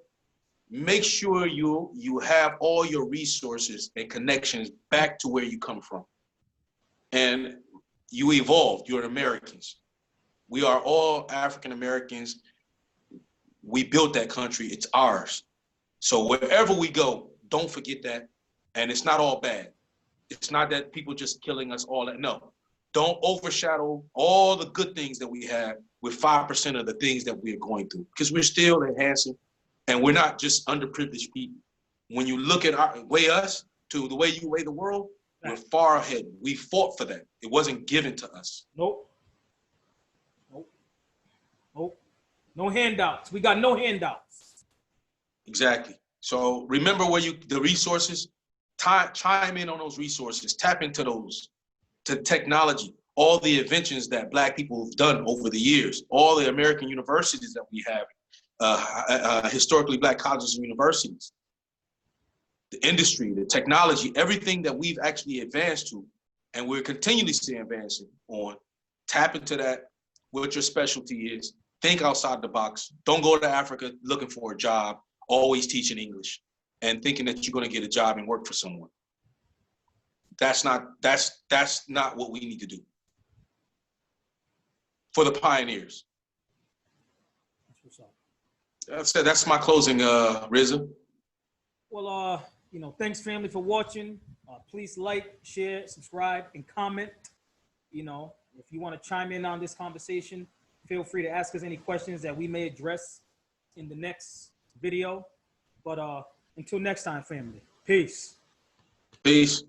make sure you have all your resources and connections back to where you come from. And you evolved, you're Americans. We are all African Americans. We built that country, it's ours. So wherever we go, don't forget that. And it's not all bad. It's not that people just killing us all that, no. Don't overshadow all the good things that we have with 5% of the things that we are going through, because we're still enhancing and we're not just underprivileged people. When you look at us to the way you weigh the world, we're far ahead. We fought for that. It wasn't given to us. Nope. No handouts. We got no handouts. Exactly. So remember the resources, chime in on those resources, tap into those, to technology. all the inventions that Black people have done over the years, all the American universities that we have, historically Black colleges and universities, the industry, the technology, everything that we've actually advanced to, and we're continuously advancing on. Tap into that, what your specialty is. Think outside the box. Don't go to Africa looking for a job, always teaching English and thinking that you're going to get a job and work for someone. That's not what we need to do for the pioneers. That's what's up. That's my closing, Rizza. Well, you know, thanks family for watching. Please like, share, subscribe, and comment. You know, if you want to chime in on this conversation, feel free to ask us any questions that we may address in the next video. But until next time, family, peace. Peace.